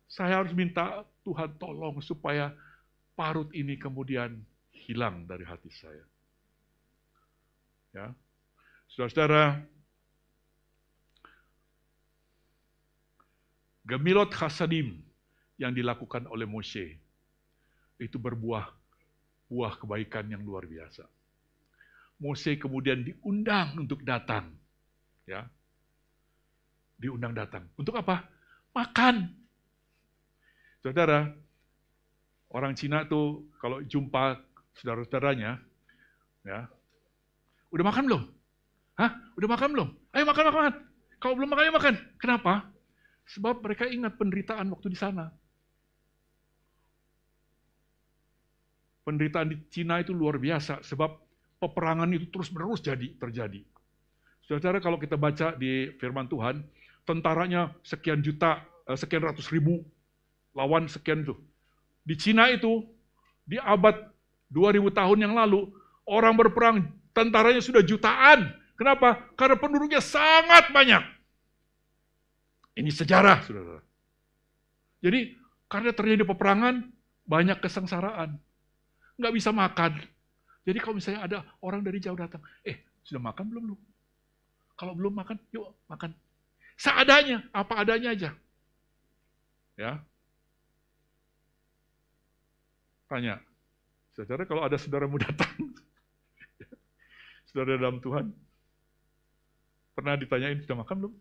Saya harus minta Tuhan tolong supaya parut ini kemudian hilang dari hati saya. Ya. Saudara-saudara, Gemilot Chasadim yang dilakukan oleh Moshe itu berbuah kebaikan yang luar biasa. Moshe kemudian diundang untuk datang. Ya. Diundang datang. Untuk apa? Makan. Saudara, orang Cina tuh kalau jumpa saudara-saudaranya, ya, udah makan belum? Hah? Udah makan belum? Ayo makan. Kalau belum makan, ayo makan. Kenapa? Sebab mereka ingat penderitaan waktu di sana. Penderitaan di Cina itu luar biasa, sebab peperangan itu terus-menerus terjadi. Saudara, kalau kita baca di firman Tuhan, tentaranya sekian juta, sekian ratus ribu, lawan sekian itu. Di Cina itu, di abad 2000 tahun yang lalu, orang berperang, tentaranya sudah jutaan. Kenapa? Karena penduduknya sangat banyak. Ini sejarah, saudara. Jadi, karena terjadi peperangan, banyak kesengsaraan. Nggak bisa makan. Jadi kalau misalnya ada orang dari jauh datang, sudah makan belum lu? Kalau belum makan, yuk makan. Seadanya, apa adanya aja. Ya. Tanya, saudara kalau ada saudaramu datang, saudara dalam Tuhan, pernah ditanyain, sudah makan belum?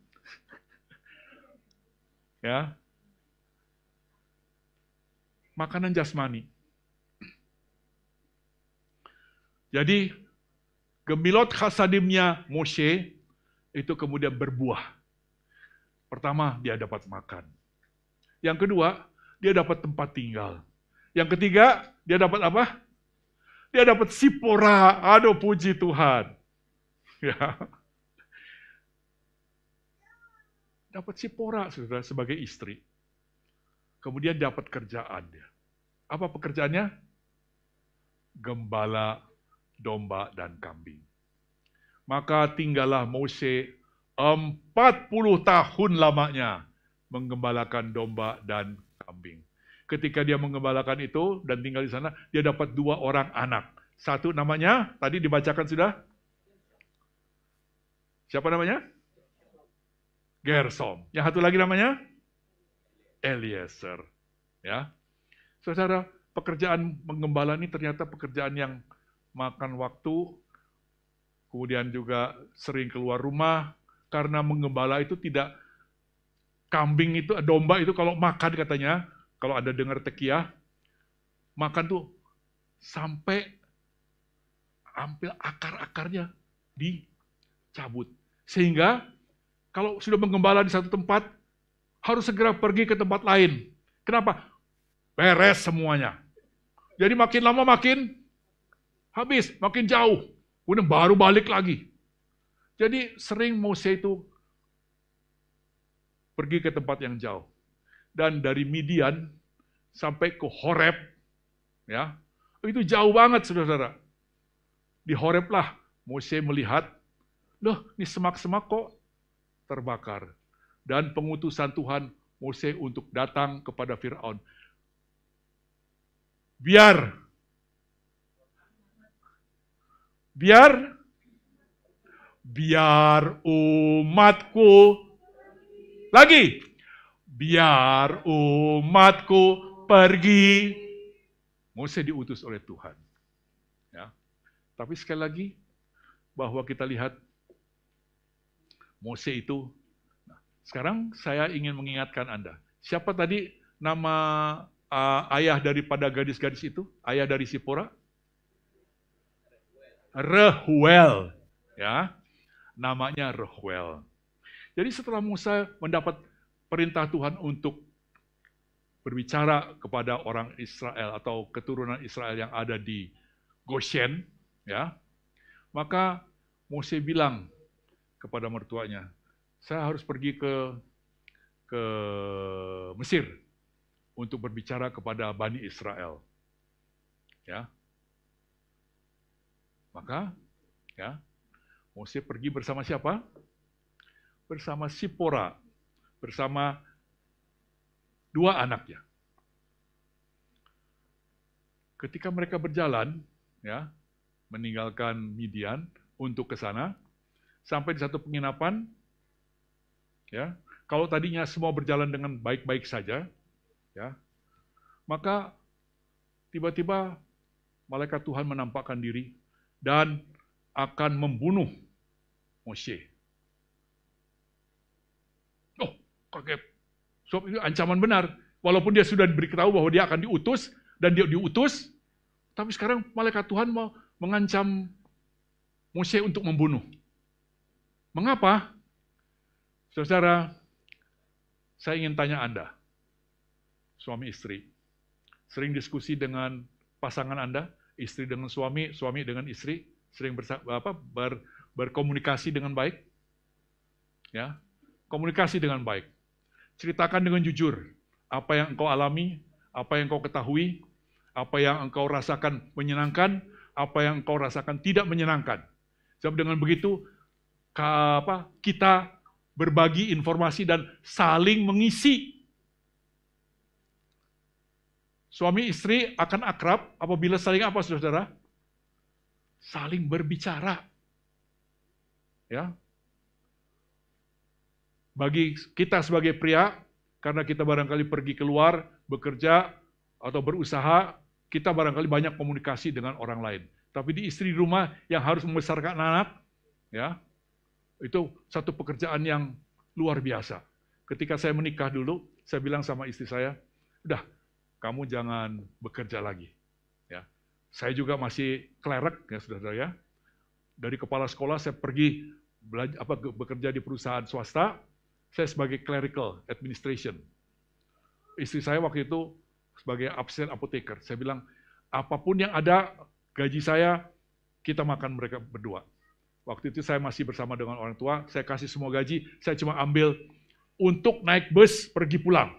Ya. Makanan jasmani. Jadi, Gemilot Chasadimnya Moshe itu kemudian berbuah. Pertama, dia dapat makan. Yang kedua, dia dapat tempat tinggal. Yang ketiga, dia dapat apa? Dia dapat Sipora. Aduh, puji Tuhan. Ya. Dapat Sipora, saudara, sebagai istri. Kemudian dapat kerjaan dia. Apa pekerjaannya? Gembala domba dan kambing. Maka tinggallah Mose 40 tahun lamanya menggembalakan domba dan kambing. Ketika dia menggembalakan itu dan tinggal di sana, dia dapat 2 orang anak. Satu namanya, tadi dibacakan sudah? Siapa namanya? Gersom. Yang satu lagi namanya? Eliezer. Ya. Saudara, pekerjaan menggembala ini ternyata pekerjaan yang makan waktu, kemudian juga sering keluar rumah, karena menggembala itu tidak, kambing itu, domba itu kalau makan katanya, kalau Anda dengar tekiah, makan tuh sampai hampir akar-akarnya dicabut. Sehingga kalau sudah menggembala di satu tempat, harus segera pergi ke tempat lain. Kenapa? Beres semuanya. Jadi makin lama makin habis, makin jauh. Kemudian baru balik lagi. Jadi sering Mose itu pergi ke tempat yang jauh. Dan dari Midian sampai ke Horeb, ya, itu jauh banget, saudara-saudara. Di Horeb lah Mose melihat, loh, ini semak-semak kok terbakar. Dan pengutusan Tuhan Mose untuk datang kepada Firaun. Biar umatku, lagi, biar umatku pergi. Mose diutus oleh Tuhan. Ya. Tapi sekali lagi, bahwa kita lihat Mose itu, nah, sekarang saya ingin mengingatkan Anda, siapa tadi nama ayah daripada gadis-gadis itu? Ayah dari Sipora? Rehuel. Ya, namanya Rehuel. Jadi setelah Musa mendapat perintah Tuhan untuk berbicara kepada orang Israel atau keturunan Israel yang ada di Goshen, ya, maka Mose bilang kepada mertuanya, saya harus pergi ke Mesir untuk berbicara kepada Bani Israel. Ya. Maka, ya, Mose pergi bersama siapa? Bersama Sipora, bersama 2 anaknya. Ketika mereka berjalan, ya, meninggalkan Midian untuk ke sana, sampai di satu penginapan, ya, kalau tadinya semua berjalan dengan baik-baik saja, ya, maka tiba-tiba malaikat Tuhan menampakkan diri dan akan membunuh Mose. Oh, kaget. Sebab itu ancaman benar. Walaupun dia sudah diberitahu bahwa dia akan diutus, dan dia diutus, tapi sekarang malaikat Tuhan mau mengancam Mose untuk membunuh. Mengapa? Saudara, saya ingin tanya Anda, suami istri, sering diskusi dengan pasangan Anda, istri dengan suami, suami dengan istri, sering berkomunikasi dengan baik? Ya, komunikasi dengan baik. Ceritakan dengan jujur, apa yang engkau alami, apa yang engkau ketahui, apa yang engkau rasakan menyenangkan, apa yang engkau rasakan tidak menyenangkan. Sebab dengan begitu, kita berbagi informasi dan saling mengisi. Suami istri akan akrab apabila saling apa, saudara? Saling berbicara. Ya. Bagi kita sebagai pria, karena kita barangkali pergi keluar, bekerja, atau berusaha, kita barangkali banyak komunikasi dengan orang lain. Tapi di istri di rumah yang harus membesarkan anak, ya, itu satu pekerjaan yang luar biasa. Ketika saya menikah dulu, saya bilang sama istri saya, udah, kamu jangan bekerja lagi. Ya, saya juga masih klerek, ya saudara ya. Dari kepala sekolah saya pergi bekerja di perusahaan swasta, Saya sebagai clerical administration. Istri saya waktu itu sebagai absen apoteker. Saya bilang, apapun yang ada, gaji saya, kita makan mereka berdua. Waktu itu saya masih bersama dengan orang tua, saya kasih semua gaji, saya cuma ambil untuk naik bus pergi pulang.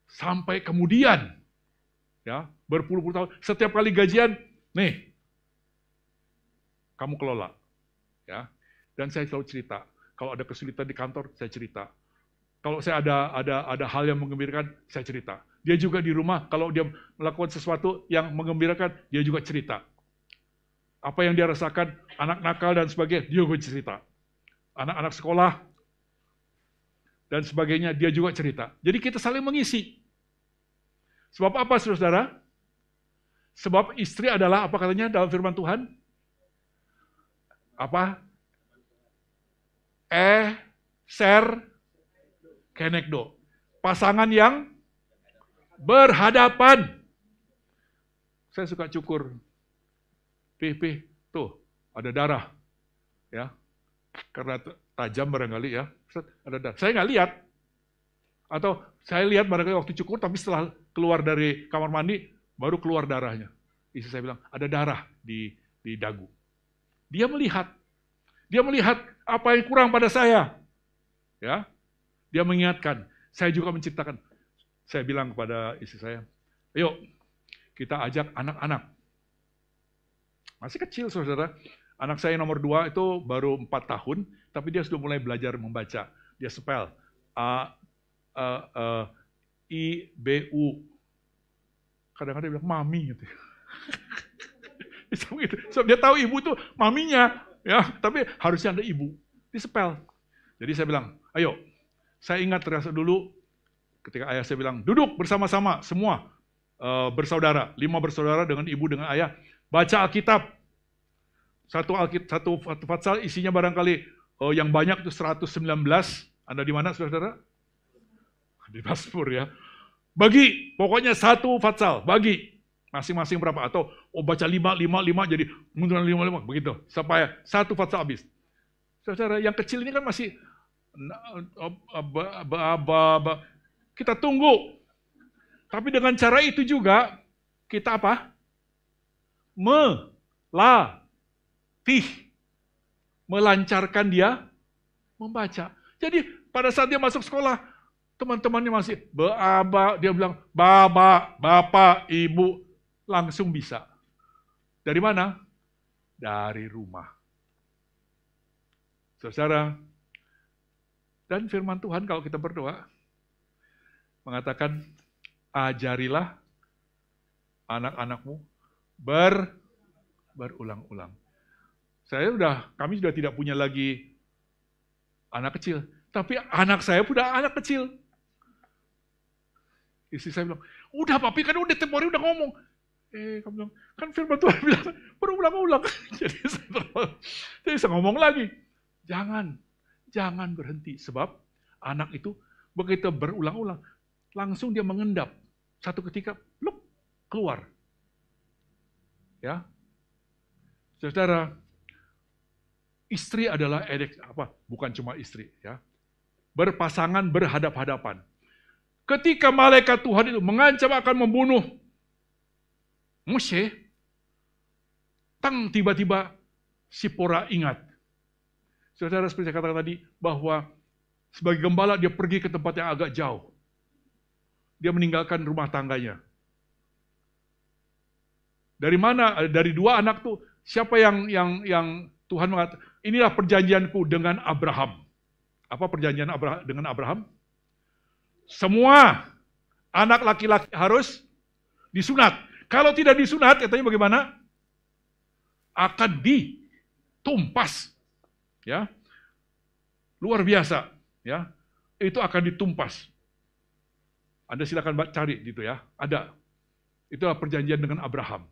Sampai kemudian, ya, berpuluh-puluh tahun, setiap kali gajian, nih, kamu kelola. Ya. Dan saya selalu cerita, kalau ada kesulitan di kantor, saya cerita. Kalau saya ada hal yang menggembirakan, saya cerita. Dia juga di rumah, kalau dia melakukan sesuatu yang menggembirakan, dia juga cerita. Apa yang dia rasakan, anak nakal dan sebagainya, dia juga cerita. Anak-anak sekolah, dan sebagainya, dia juga cerita. Jadi kita saling mengisi. Sebab apa, saudara? Sebab istri adalah, apa katanya dalam firman Tuhan? Apa? Kenekdo. Pasangan yang berhadapan. Saya suka cukur. Tuh, ada darah. Ya. Karena tajam barangkali ya. Ada darah. Saya nggak lihat. Atau saya lihat barangkali waktu cukur, tapi setelah keluar dari kamar mandi, baru keluar darahnya. Istri saya bilang, ada darah di dagu. Dia melihat. Dia melihat apa yang kurang pada saya. Ya. Dia mengingatkan, saya juga menciptakan. Saya bilang kepada istri saya, ayo kita ajak anak-anak. Masih kecil, saudara. Anak saya nomor 2 itu baru 4 tahun, tapi dia sudah mulai belajar membaca. Dia spell I-B-U. Kadang-kadang dia bilang, mami. Gitu. So, dia tahu ibu itu maminya, ya, tapi harusnya ada ibu. Di spell. Jadi saya bilang, ayo. Saya ingat terasa dulu ketika ayah saya bilang, duduk bersama-sama semua bersaudara, 5 bersaudara dengan ibu dengan ayah, baca Alkitab. Satu fatsal isinya barangkali yang banyak itu 119. Anda di mana, saudara? Di Mazmur ya. Bagi, pokoknya 1 fatsal, bagi. Masing-masing berapa? Atau baca 5 jadi munduran 5 begitu. Sampai 1 fatsal habis. Saudara, yang kecil ini kan masih kita tunggu. Tapi dengan cara itu juga kita apa? Melancarkan dia membaca. Jadi pada saat dia masuk sekolah, teman-temannya masih dia bilang baba, bapak, ibu, langsung bisa. Dari mana? Dari rumah. Saudara, dan firman Tuhan kalau kita berdoa, mengatakan, ajarilah anak-anakmu berulang-ulang. Kami sudah tidak punya lagi anak kecil, tapi anak saya punya anak kecil. Istri saya bilang, udah papi kan udah tempo hari udah ngomong. Kamu bilang, kan firman Tuhan bilang berulang-ulang. Jadi saya ngomong lagi, Jangan berhenti, sebab anak itu begitu berulang-ulang, langsung dia mengendap. Satu ketika, keluar. Ya, saudara, istri adalah bukan cuma istri, ya, berpasangan berhadap-hadapan. Ketika malaikat Tuhan itu mengancam akan membunuh Moshe, tiba-tiba Sipora ingat. Saudara, seperti saya katakan tadi, bahwa sebagai gembala dia pergi ke tempat yang agak jauh. Dia meninggalkan rumah tangganya. Dari mana? Dari 2 anak tuh, siapa yang Tuhan mengatakan, inilah perjanjianku dengan Abraham. Apa perjanjian dengan Abraham? Semua anak laki-laki harus disunat. Kalau tidak disunat, katanya bagaimana? Akan ditumpas. Ya, luar biasa, ya, itu akan ditumpas. Anda silakan cari gitu ya, ada. Itulah perjanjian dengan Abraham.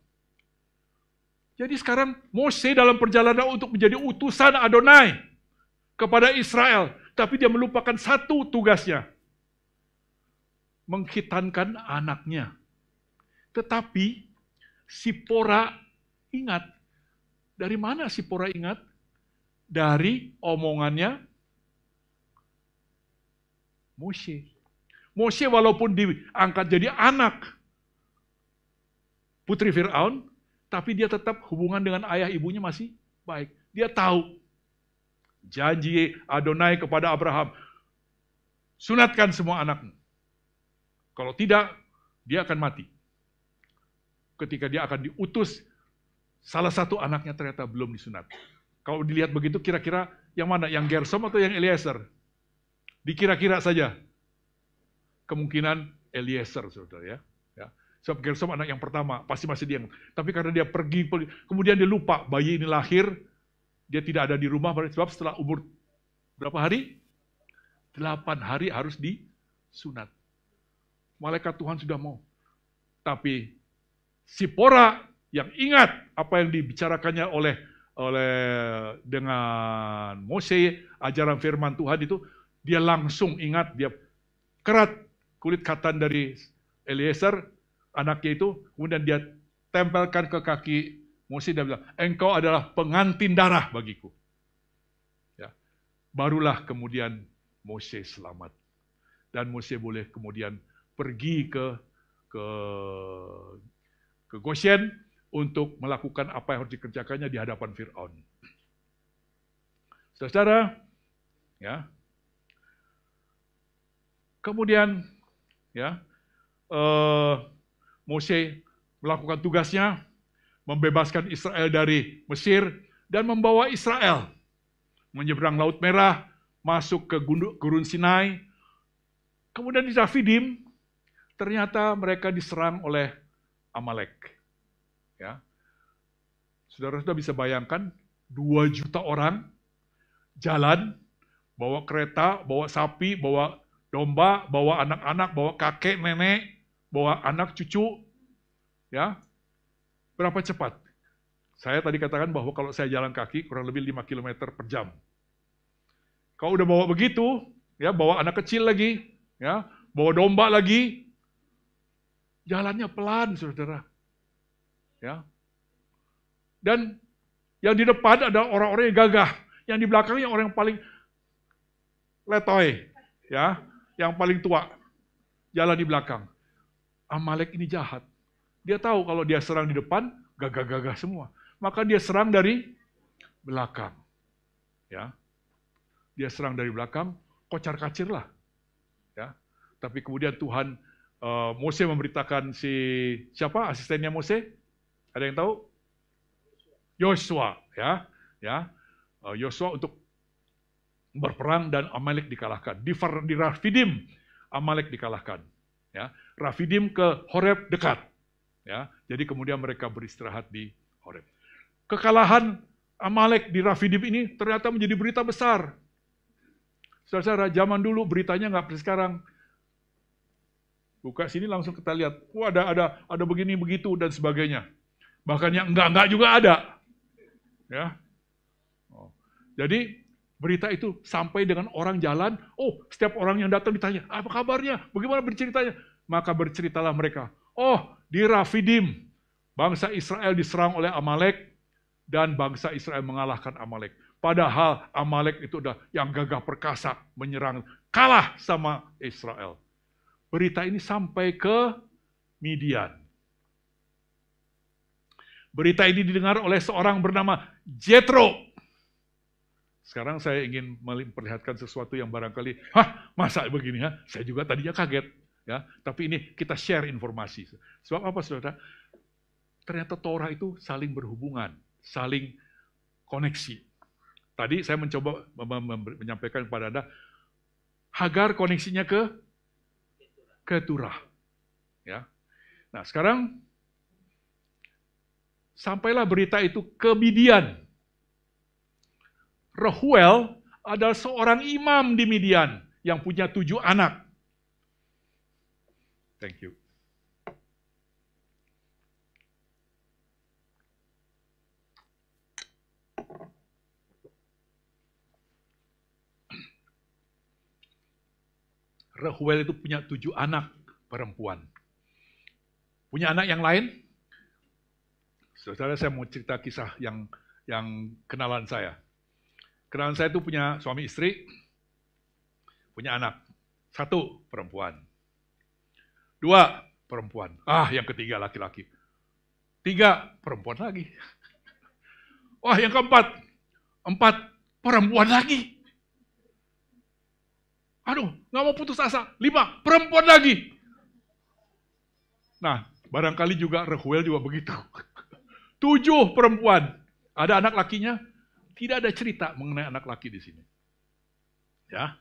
Jadi sekarang Mose dalam perjalanan untuk menjadi utusan Adonai kepada Israel, tapi dia melupakan satu tugasnya, mengkhitankan anaknya. Tetapi Sipora ingat. Dari mana Sipora ingat? dari omongannya Moshe. Moshe walaupun diangkat jadi anak putri Firaun, tapi dia tetap hubungan dengan ayah ibunya masih baik. Dia tahu janji Adonai kepada Abraham, sunatkan semua anakmu. Kalau tidak, dia akan mati. Ketika dia akan diutus, salah satu anaknya ternyata belum disunat. Kalau dilihat begitu, kira-kira yang mana? Yang Gersom atau yang Eliezer? Dikira-kira saja. Kemungkinan Eliezer, saudara ya. Sebab Gersom anak yang pertama, pasti masih dia. Tapi karena dia pergi, kemudian dia lupa bayi ini lahir, dia tidak ada di rumah, sebab setelah umur berapa hari? 8 hari harus disunat. Malaikat Tuhan sudah mau. Tapi Sipora yang ingat apa yang dibicarakannya oleh dengan Mose, ajaran firman Tuhan itu, dia langsung ingat, dia kerat kulit katan dari Eliezer, anaknya itu, kemudian dia tempelkan ke kaki Mose dan bilang, engkau adalah pengantin darah bagiku. Ya. Barulah kemudian Mose selamat. Dan Mose boleh kemudian pergi ke Goshen untuk melakukan apa yang harus dikerjakannya di hadapan Firaun. Saudara, ya. Kemudian, ya, Mose melakukan tugasnya, membebaskan Israel dari Mesir, dan membawa Israel menyeberang Laut Merah, masuk ke Gurun Sinai. Kemudian di Rafidim, ternyata mereka diserang oleh Amalek. Ya. Saudara sudah bisa bayangkan, 2 juta orang jalan, bawa kereta, bawa sapi, bawa domba, bawa anak-anak, bawa kakek, nenek, bawa anak, cucu. Ya, berapa cepat? Saya tadi katakan bahwa kalau saya jalan kaki kurang lebih 5 km per jam. Kalau udah bawa begitu, ya bawa anak kecil lagi, ya bawa domba lagi, jalannya pelan, saudara. Ya, dan yang di depan ada orang-orang yang gagah, yang di belakangnya orang yang paling letoy, ya, yang paling tua, jalan di belakang. Amalek ini jahat. Dia tahu kalau dia serang di depan, gagah-gagah semua. Maka dia serang dari belakang. Ya. Dia serang dari belakang, kocar-kacir lah. Ya. Tapi kemudian Tuhan, Mose memberitakan siapa asistennya Mose? Ada yang tahu? Yosua, ya. Yosua untuk berperang dan Amalek dikalahkan. Di Rafidim, Amalek dikalahkan. Ya. Rafidim ke Horeb dekat. Ya, jadi kemudian mereka beristirahat di Horeb. Kekalahan Amalek di Rafidim ini ternyata menjadi berita besar. Saudara, zaman dulu beritanya nggak seperti sekarang. Buka sini langsung kita lihat, wah ada begini begitu dan sebagainya. Bahkan yang enggak juga ada. Ya. Jadi berita itu sampai dengan orang jalan, setiap orang yang datang ditanya, apa kabarnya? Bagaimana berceritanya? Maka berceritalah mereka. Di Rafidim, bangsa Israel diserang oleh Amalek, dan bangsa Israel mengalahkan Amalek. Padahal Amalek itu udah yang gagah perkasa, menyerang, kalah sama Israel. Berita ini sampai ke Midian. Berita ini didengar oleh seorang bernama Jethro. Sekarang saya ingin memperlihatkan sesuatu yang barangkali, masa begini ya? Saya juga tadinya kaget. Ya, tapi ini kita share informasi. Sebab apa, saudara? Ternyata Torah itu saling berhubungan, saling koneksi. Tadi saya mencoba menyampaikan kepada Anda, Hagar koneksinya ke Keturah. Ya. Nah, sekarang sampailah berita itu ke Midian. Reuel adalah seorang imam di Midian yang punya 7 anak. Thank you. Reuel itu punya 7 anak perempuan. Punya anak yang lain? Saudara, saya mau cerita kisah yang kenalan saya. Kenalan saya itu punya suami istri, punya anak. 1 perempuan. 2 perempuan. Yang ketiga laki-laki. 3 perempuan lagi. Yang keempat. 4 perempuan lagi. Aduh, nggak mau putus asa. 5 perempuan lagi. Nah, barangkali juga Reuel juga begitu. 7 perempuan. Ada anak lakinya? Tidak ada cerita mengenai anak laki di sini. Ya,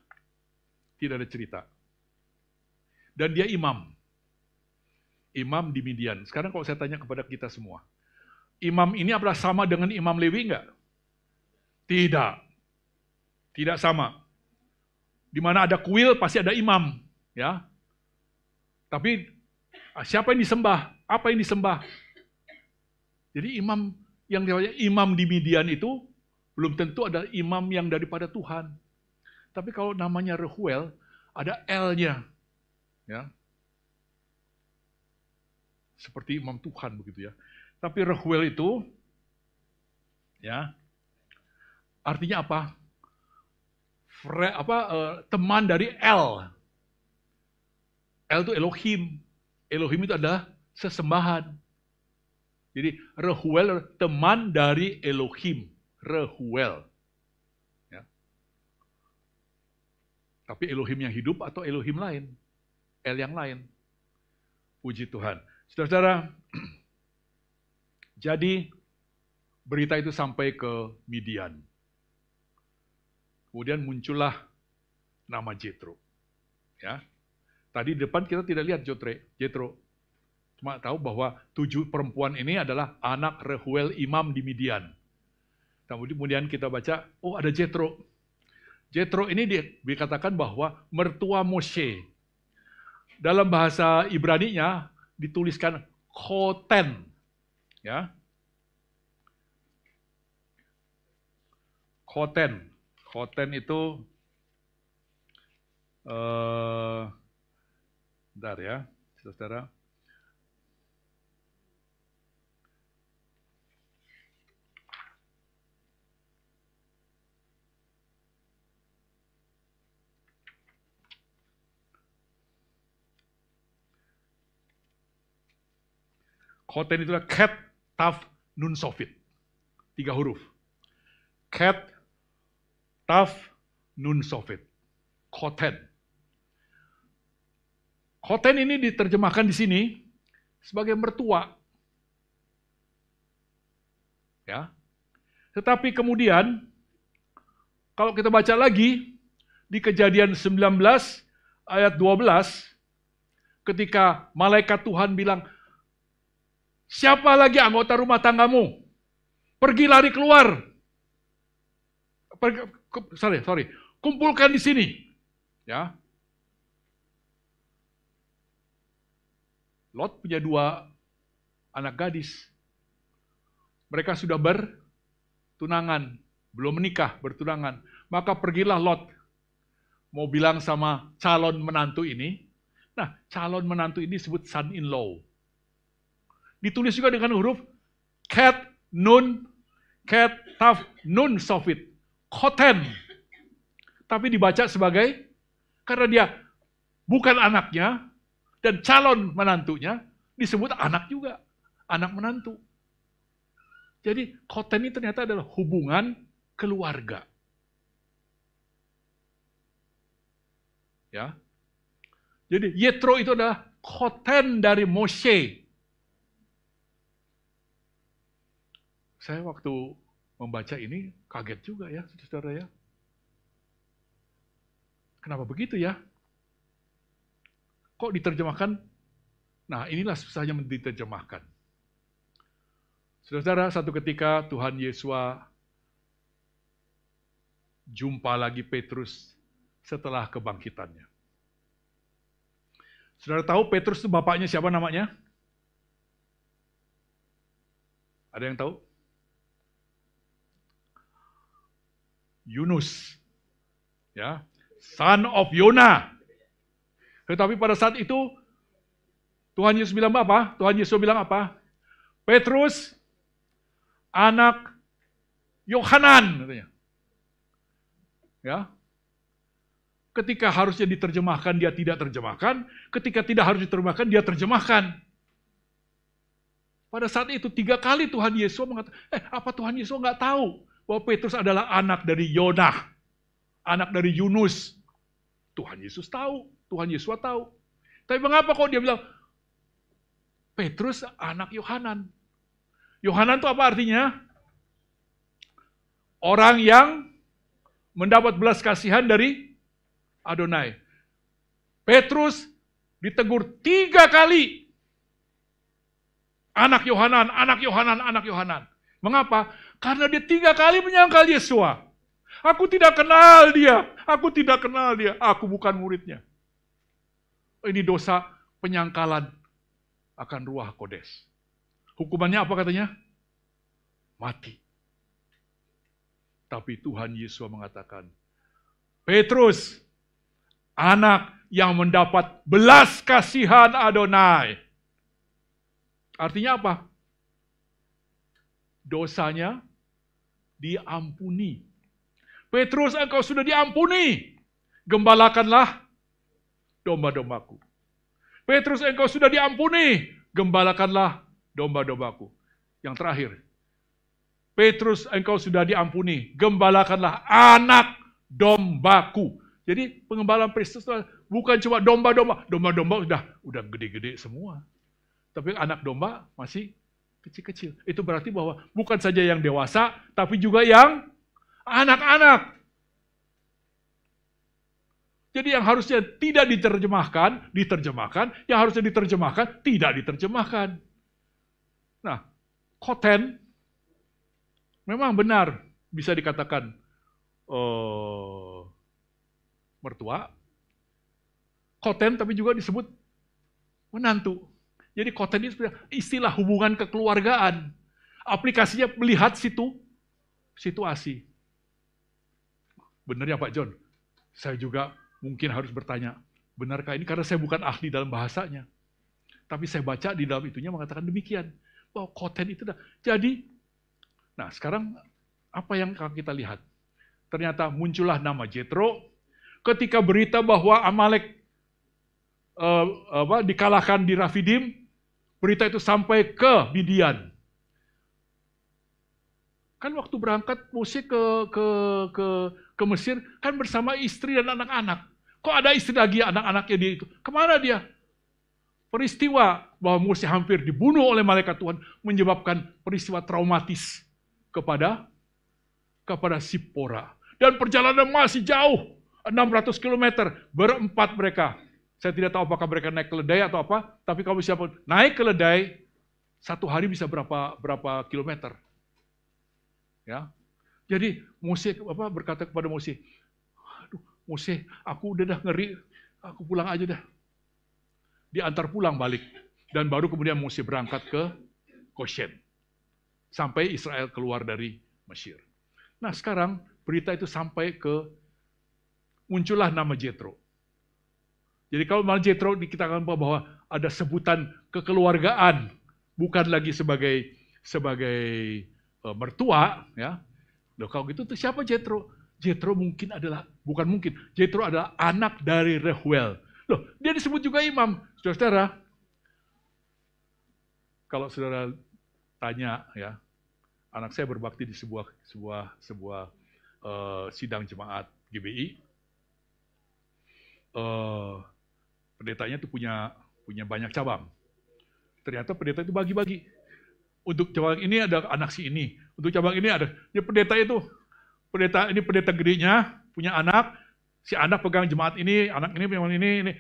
tidak ada cerita. Dan dia imam. Imam di Midian. Sekarang kalau saya tanya kepada kita semua, imam ini apakah sama dengan imam Lewi enggak? Tidak. Tidak sama. Di mana ada kuil pasti ada imam, ya. Tapi siapa yang disembah? Apa yang disembah? Jadi imam yang imam di Midian itu belum tentu ada imam yang daripada Tuhan. Tapi kalau namanya Reuel, ada L-nya. Ya. Seperti imam Tuhan begitu ya. Tapi Reuel itu, ya, artinya apa? Teman dari El. El itu Elohim. Elohim itu adalah sesembahan. Jadi Reuel teman dari Elohim. Reuel. Ya. Tapi Elohim yang hidup atau Elohim lain? El yang lain. Puji Tuhan. Saudara-saudara, jadi berita itu sampai ke Midian. Kemudian muncullah nama Jethro. Ya. Tadi di depan kita tidak lihat Jethro. Cuma tahu bahwa 7 perempuan ini adalah anak Reuel imam di Midian. Kemudian kita baca, ada Jethro. Jethro ini dikatakan bahwa mertua Moshe. Dalam bahasa Ibrani-nya dituliskan Khoten. Ya. Khoten. Khoten itu bentar ya, saudara. Khoten itu adalah Ket, Taf, Nun, Sofit. 3 huruf. Ket, Taf, Nun, Sofit. Khoten. Khoten ini diterjemahkan di sini sebagai mertua. Ya. Tetapi kemudian, kalau kita baca lagi, di Kejadian 19 ayat 12, ketika malaikat Tuhan bilang, siapa lagi anggota rumah tanggamu? Pergi lari keluar. Kumpulkan di sini. Ya. Lot punya 2 anak gadis. Mereka sudah bertunangan, belum menikah, bertunangan. Maka pergilah Lot. Mau bilang sama calon menantu ini. Nah, calon menantu ini disebut son-in-law. Ditulis juga dengan huruf Ket, Nun, Ket, Taf, Nun, Sofit. Khoten. Tapi dibaca sebagai, karena dia bukan anaknya, dan calon menantunya, disebut anak juga. Anak menantu. Jadi khoten ini ternyata adalah hubungan keluarga. Ya. Jadi Yetro itu adalah khoten dari Moshe. Saya waktu membaca ini kaget juga ya, saudara ya. Kenapa begitu ya? Kok diterjemahkan? Nah, inilah susahnya diterjemahkan. Saudara, satu ketika Tuhan Yesus jumpa lagi Petrus setelah kebangkitannya. Saudara tahu Petrus itu bapaknya siapa namanya? Ada yang tahu? Yunus. Ya, son of Yona. Tetapi pada saat itu Tuhan Yesus bilang apa? Tuhan Yesus bilang apa? Petrus, anak Yohanan, katanya. Ya. Ketika harusnya diterjemahkan, dia tidak terjemahkan. Ketika tidak harus diterjemahkan, dia terjemahkan. Pada saat itu 3 kali Tuhan Yesus mengatakan, apa Tuhan Yesus nggak tahu bahwa Petrus adalah anak dari Yonah, anak dari Yunus? Tuhan Yesus tahu, Tuhan Yesus tahu. Tapi mengapa kok dia bilang, Petrus anak Yohanan? Yohanan itu apa artinya? Orang yang mendapat belas kasihan dari Adonai. Petrus ditegur 3 kali. Anak Yohanan, anak Yohanan, anak Yohanan. Mengapa? Karena dia 3 kali menyangkal Yesua. Aku tidak kenal dia, aku tidak kenal dia, aku bukan muridnya. Ini dosa penyangkalan akan Ruach Kodes. Hukumannya apa katanya? Mati. Tapi Tuhan Yesus mengatakan, Petrus, anak yang mendapat belas kasihan Adonai. Artinya apa? Dosanya diampuni. Petrus, engkau sudah diampuni. Gembalakanlah domba-dombaku. Petrus, engkau sudah diampuni. Gembalakanlah domba-dombaku. Yang terakhir, Petrus, engkau sudah diampuni. Gembalakanlah anak dombaku. Jadi pengembalaan Kristus bukan cuma domba-domba. Domba-domba udah gede-gede semua. Tapi anak domba masih kecil-kecil. Itu berarti bahwa bukan saja yang dewasa, tapi juga yang anak-anak. Jadi yang harusnya tidak diterjemahkan, diterjemahkan. Yang harusnya diterjemahkan, tidak diterjemahkan. Nah, khoten memang benar bisa dikatakan mertua. Khoten tapi juga disebut menantu. Jadi khoten itu istilah hubungan kekeluargaan. Aplikasinya melihat situasi. Benar ya Pak John? Saya juga mungkin harus bertanya, benarkah ini? Karena saya bukan ahli dalam bahasanya. Tapi saya baca di dalam itunya mengatakan demikian. Bahwa khoten itu jadi, nah sekarang apa yang kita lihat? Ternyata muncullah nama Jethro. Ketika berita bahwa Amalek dikalahkan di Rafidim, berita itu sampai ke Midian. Kan waktu berangkat Mose ke Mesir, kan bersama istri dan anak-anak. Kok ada istri lagi, anak-anaknya dia itu? Kemana dia? Peristiwa bahwa Mose hampir dibunuh oleh malaikat Tuhan menyebabkan peristiwa traumatis kepada Sipora. Dan perjalanan masih jauh, 600 km, berempat mereka. Saya tidak tahu apakah mereka naik keledai atau apa, tapi kalau siapa naik keledai, 1 hari bisa berapa kilometer. Ya. Jadi Mose berkata kepada Mose, aduh Mose, aku udah ngeri, aku pulang aja dah. Diantar pulang balik. Dan baru kemudian Mose berangkat ke Goshen. Sampai Israel keluar dari Mesir. Nah sekarang berita itu sampai muncullah nama Jethro. Jadi kalau malah Jethro dikatakan bahwa ada sebutan kekeluargaan, bukan lagi sebagai mertua, ya. Loh, kalau gitu tuh siapa Jethro? Jethro Jethro adalah anak dari Reuel. Loh, dia disebut juga imam. Saudara-saudara, kalau saudara tanya ya, anak saya berbakti di sebuah sidang jemaat GBI. Pendetanya itu punya banyak cabang. Ternyata pendeta itu bagi-bagi. Untuk cabang ini ada anak si ini. Untuk cabang ini ada. Ya pendeta gedenya punya anak. Si anak pegang jemaat ini, anak ini pegang ini.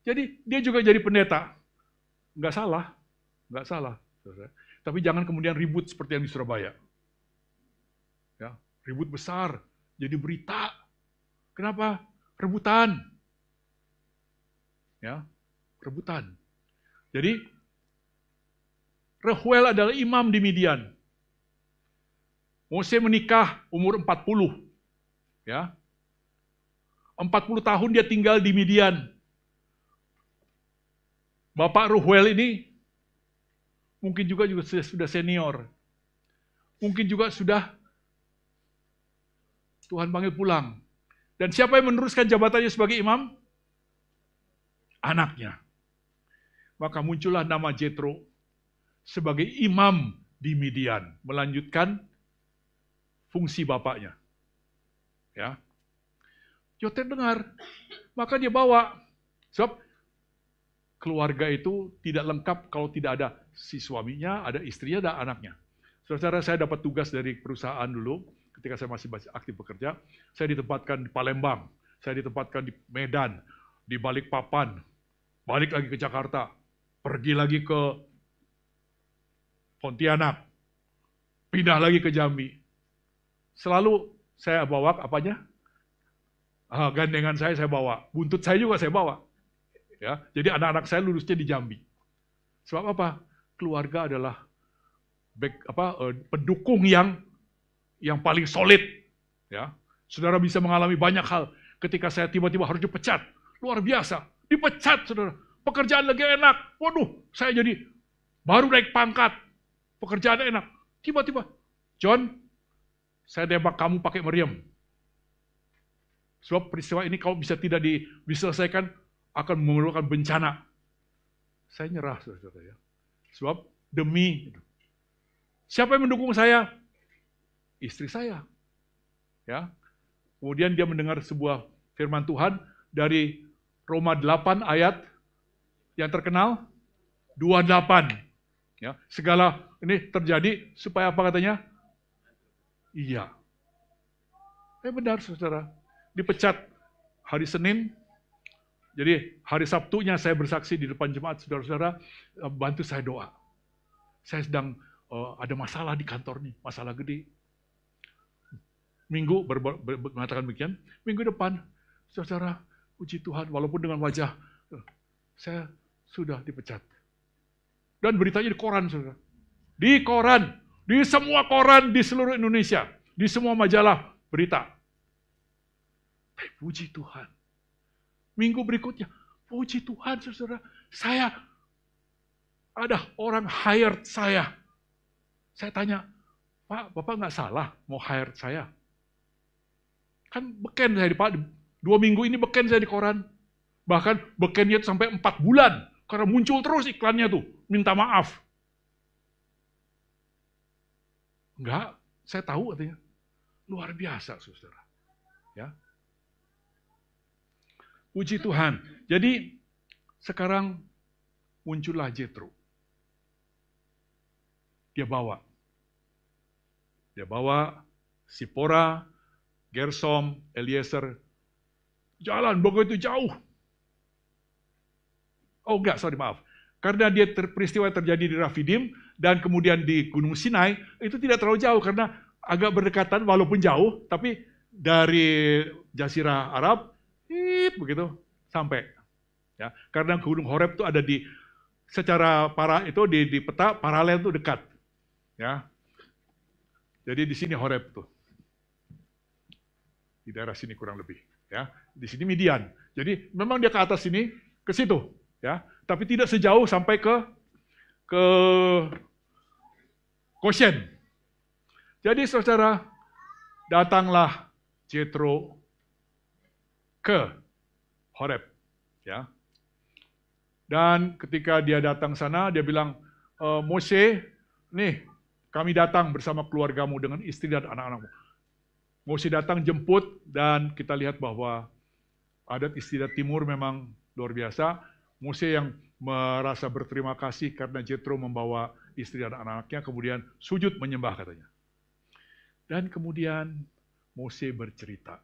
Jadi dia juga jadi pendeta. Nggak salah. Tapi jangan kemudian ribut seperti yang di Surabaya. Ya, ribut besar. Jadi berita. Kenapa? Rebutan. Ya, rebutan. Jadi Reuel adalah imam di Midian. Mose menikah umur 40. Ya. 40 tahun dia tinggal di Midian. Bapak Reuel ini mungkin juga sudah senior. Mungkin juga sudah Tuhan panggil pulang. Dan siapa yang meneruskan jabatannya sebagai imam? Anaknya. Maka muncullah nama Jethro sebagai imam di Midian, melanjutkan fungsi bapaknya. Ya. Yoteb dengar, maka dia bawa. Sebab keluarga itu tidak lengkap kalau tidak ada si suaminya, ada istrinya, ada anaknya. Saudara, saya dapat tugas dari perusahaan dulu, ketika saya masih aktif bekerja, saya ditempatkan di Palembang, saya ditempatkan di Medan, di Balikpapan, balik lagi ke Jakarta, pergi lagi ke Pontianak, pindah lagi ke Jambi. Selalu saya bawa apanya? Gandengan saya bawa, buntut saya juga saya bawa. Ya, jadi anak-anak saya lulusnya di Jambi. Sebab apa? Keluarga adalah pendukung yang paling solid. Ya, saudara bisa mengalami banyak hal. Ketika saya tiba-tiba harus dipecat, luar biasa, dipecat, saudara. Pekerjaan lagi enak, waduh, saya jadi baru naik pangkat, pekerjaan enak. Tiba-tiba, John, saya tembak kamu pakai meriam. Sebab peristiwa ini kalau bisa tidak diselesaikan, akan memerlukan bencana. Saya nyerah, saudara ya. Sebab demi siapa yang mendukung saya? Istri saya. Ya. Kemudian dia mendengar sebuah firman Tuhan dari Roma 8 ayat yang terkenal 28. Ya, segala ini terjadi supaya apa katanya? Iya. Benar, saudara. Dipecat hari Senin. Jadi hari Sabtunya saya bersaksi di depan jemaat, saudara-saudara, bantu saya doa. Saya sedang ada masalah di kantor nih, masalah gede. Minggu mengatakan demikian, minggu depan, saudara, puji Tuhan, walaupun dengan wajah, saya sudah dipecat. Dan beritanya di koran, saudara. Di koran, di semua koran di seluruh Indonesia, di semua majalah berita. Puji Tuhan. Minggu berikutnya, puji Tuhan, saudara, saya ada orang hired saya. Saya tanya, Pak, Bapak nggak salah mau hired saya? Kan beken saya di 2 minggu ini beken saya di koran. Bahkan bekennya sampai 4 bulan. Karena muncul terus iklannya tuh, minta maaf. Enggak, saya tahu katanya. Luar biasa, saudara. Ya. Puji Tuhan. Jadi sekarang muncullah Jethro. Dia bawa Sipora, Gersom, Eliezer, jalan begitu jauh. Oh enggak, maaf. Karena dia peristiwa terjadi di Rafidim dan kemudian di Gunung Sinai, itu tidak terlalu jauh karena agak berdekatan walaupun jauh, tapi dari Jazirah Arab begitu sampai. Ya, karena Gunung Horeb itu ada di secara di peta paralel itu dekat. Ya. Jadi di sini Horeb tuh. Di daerah sini kurang lebih, ya. Di sini Midian. Jadi memang dia ke atas sini, ke situ, ya. Tapi tidak sejauh sampai ke Goshen. Jadi saudara, datanglah Jethro ke Horeb, ya. Dan ketika dia datang sana, dia bilang, Mose, nih kami datang bersama keluargamu dengan istri dan anak-anakmu. Mose datang jemput dan kita lihat bahwa adat istiadat timur memang luar biasa. Mose yang merasa berterima kasih karena Jethro membawa istri dan anak-anaknya, kemudian sujud menyembah katanya. Dan kemudian Mose bercerita.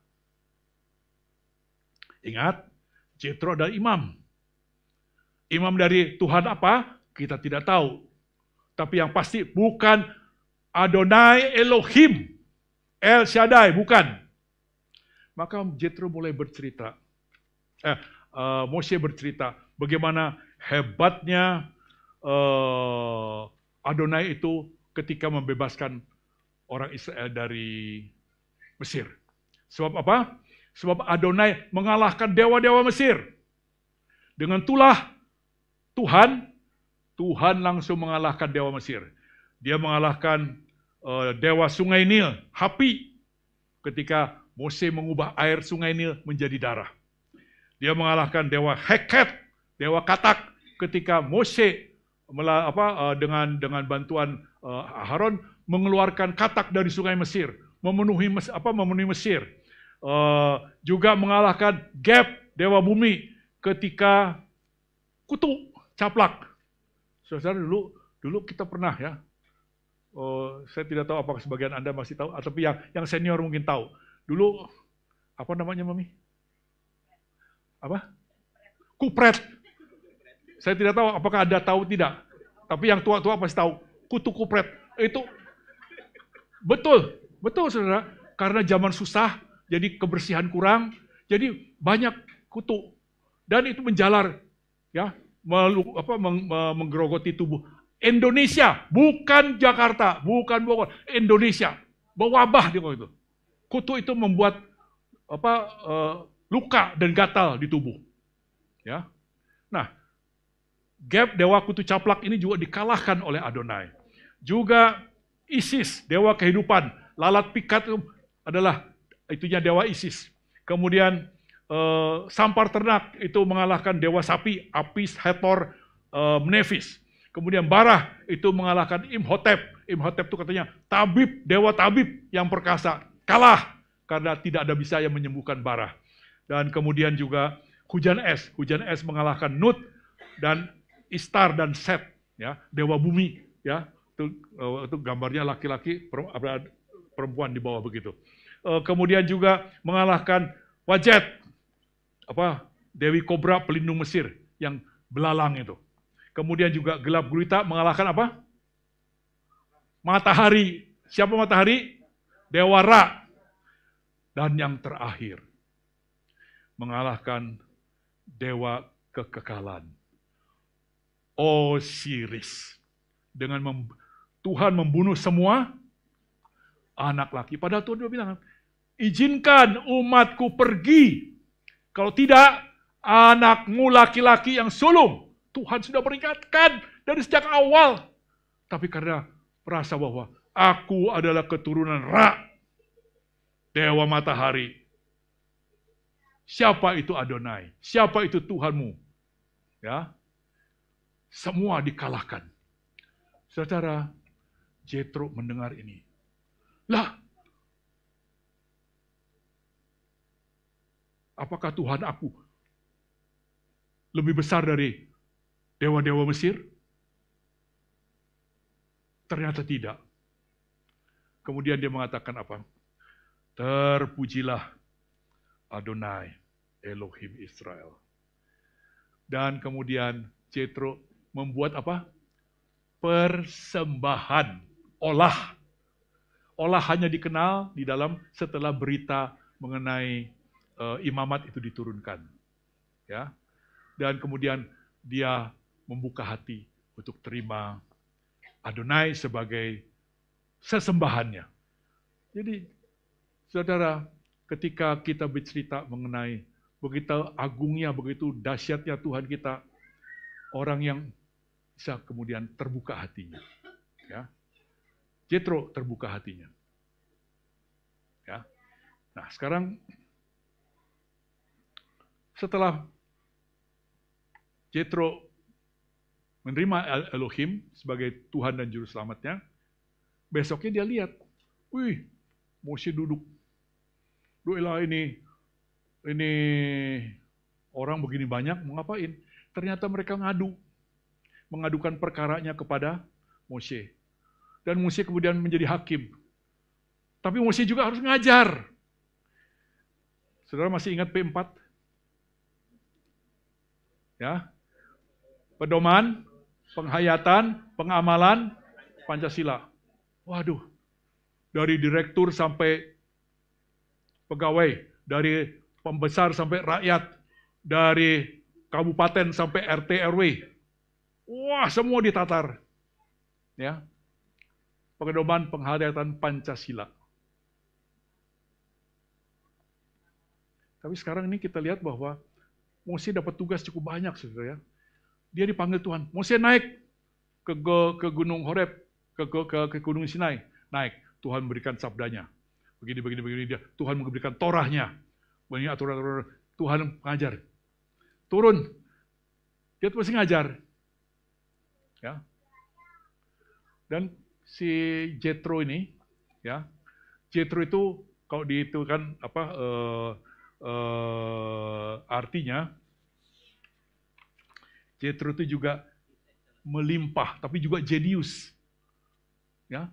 Ingat, Jethro adalah imam. Imam dari Tuhan apa? Kita tidak tahu. Tapi yang pasti bukan Adonai Elohim, El Shaddai, bukan. Maka Jethro mulai bercerita. Mose bercerita bagaimana hebatnya Adonai itu ketika membebaskan orang Israel dari Mesir. Sebab apa? Sebab Adonai mengalahkan dewa-dewa Mesir. Dengan tulah Tuhan langsung mengalahkan dewa Mesir. Dia mengalahkan dewa sungai Nil, Hapi, ketika Mose mengubah air sungai Nil menjadi darah. Dia mengalahkan dewa Heket, dewa Katak, ketika Mose dengan bantuan Harun mengeluarkan katak dari sungai Mesir, memenuhi Mesir. Juga mengalahkan Geb, dewa bumi, ketika kutu caplak. Saudara, dulu kita pernah ya. Saya tidak tahu apakah sebagian Anda masih tahu, tapi yang senior mungkin tahu. Dulu apa namanya, Mami? Apa? Kupret. Saya tidak tahu apakah Anda tahu tidak. Tapi yang tua-tua pasti tahu. Kutu kupret. Itu betul Saudara. Karena zaman susah, jadi kebersihan kurang, jadi banyak kutu. Dan itu menjalar, ya, menggerogoti tubuh. Indonesia, bukan Jakarta, bukan Bogor, Indonesia. Berwabah di itu. Kutu itu membuat luka dan gatal di tubuh. Ya. Nah, Geb, dewa kutu caplak ini juga dikalahkan oleh Adonai. Juga Isis, dewa kehidupan. Lalat pikat itu adalah itunya dewa Isis. Kemudian sampar ternak itu mengalahkan dewa sapi, Apis, Hathor, Menephis. Kemudian Barah itu mengalahkan Imhotep. Imhotep itu katanya tabib, dewa tabib yang perkasa. Kalah karena tidak ada bisa yang menyembuhkan Barah. Dan kemudian juga hujan es mengalahkan Nut dan Istar dan Set, ya, dewa bumi, ya. Itu gambarnya laki-laki, perempuan di bawah begitu. Kemudian juga mengalahkan Wajet, dewi kobra pelindung Mesir yang belalang itu. Kemudian juga gelap gulita mengalahkan apa? Matahari. Siapa matahari? Dewa Ra. Dan yang terakhir, mengalahkan dewa kekekalan, Osiris. Tuhan membunuh semua anak laki. Padahal Tuhan dia bilang, izinkan umatku pergi. Kalau tidak, anakmu laki-laki yang sulung. Tuhan sudah peringatkan dari sejak awal. Tapi karena merasa bahwa aku adalah keturunan Ra, dewa matahari. Siapa itu Adonai? Siapa itu Tuhanmu? Ya, semua dikalahkan. Saudara, Jethro mendengar ini. Lah, apakah Tuhan aku lebih besar dari dewa-dewa Mesir? Ternyata tidak. Kemudian dia mengatakan apa? Terpujilah Adonai Elohim Israel. Dan kemudian Jethro membuat apa? Persembahan, olah. Olah hanya dikenal di dalam setelah berita mengenai imamat itu diturunkan. Ya. Dan kemudian dia membuka hati untuk terima Adonai sebagai sesembahannya. Jadi, saudara, ketika kita bercerita mengenai begitu agungnya, begitu dahsyatnya Tuhan kita, orang yang bisa kemudian terbuka hatinya. Ya. Jethro terbuka hatinya. Ya. Nah, sekarang setelah Jethro menerima Elohim sebagai Tuhan dan Juru Selamatnya, besoknya dia lihat, wih, Mose duduk. Doilah ini orang begini banyak, mau ngapain? Ternyata mereka mengadukan perkaranya kepada Mose. Dan Mose kemudian menjadi hakim. Tapi Mose juga harus ngajar. Saudara masih ingat P4? Ya. Pedoman, penghayatan, pengamalan, Pancasila. Waduh. Dari direktur sampai pegawai, dari pembesar sampai rakyat, dari kabupaten sampai RT RW. Wah, semua ditatar. Ya. Pedoman penghayatan Pancasila. Tapi sekarang ini kita lihat bahwa Mose dapat tugas cukup banyak, saudara. Ya. Dia dipanggil Tuhan. Mose naik ke Gunung Horeb, ke Gunung Sinai. Naik, Tuhan berikan sabdanya. begini, dia Tuhan memberikan Torahnya, banyak aturan Tuhan mengajar, turun, dia mesti ngajar, ya. Dan si Jethro ini, ya, Jethro itu kalau itu kan artinya Jethro itu juga melimpah, tapi juga jenius. Ya,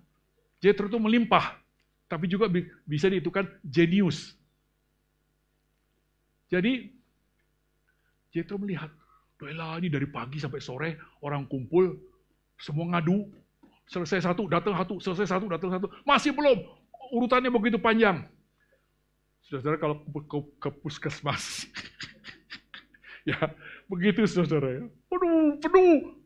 Jethro itu melimpah, tapi juga bisa dihitungkan jenius. Jadi Jethro melihat, "Doela, ini dari pagi sampai sore orang kumpul, semua ngadu, selesai satu datang satu, selesai satu datang satu, masih belum, urutannya begitu panjang." Saudara kalau ke puskesmas, ya begitu saudara ya. Penuh,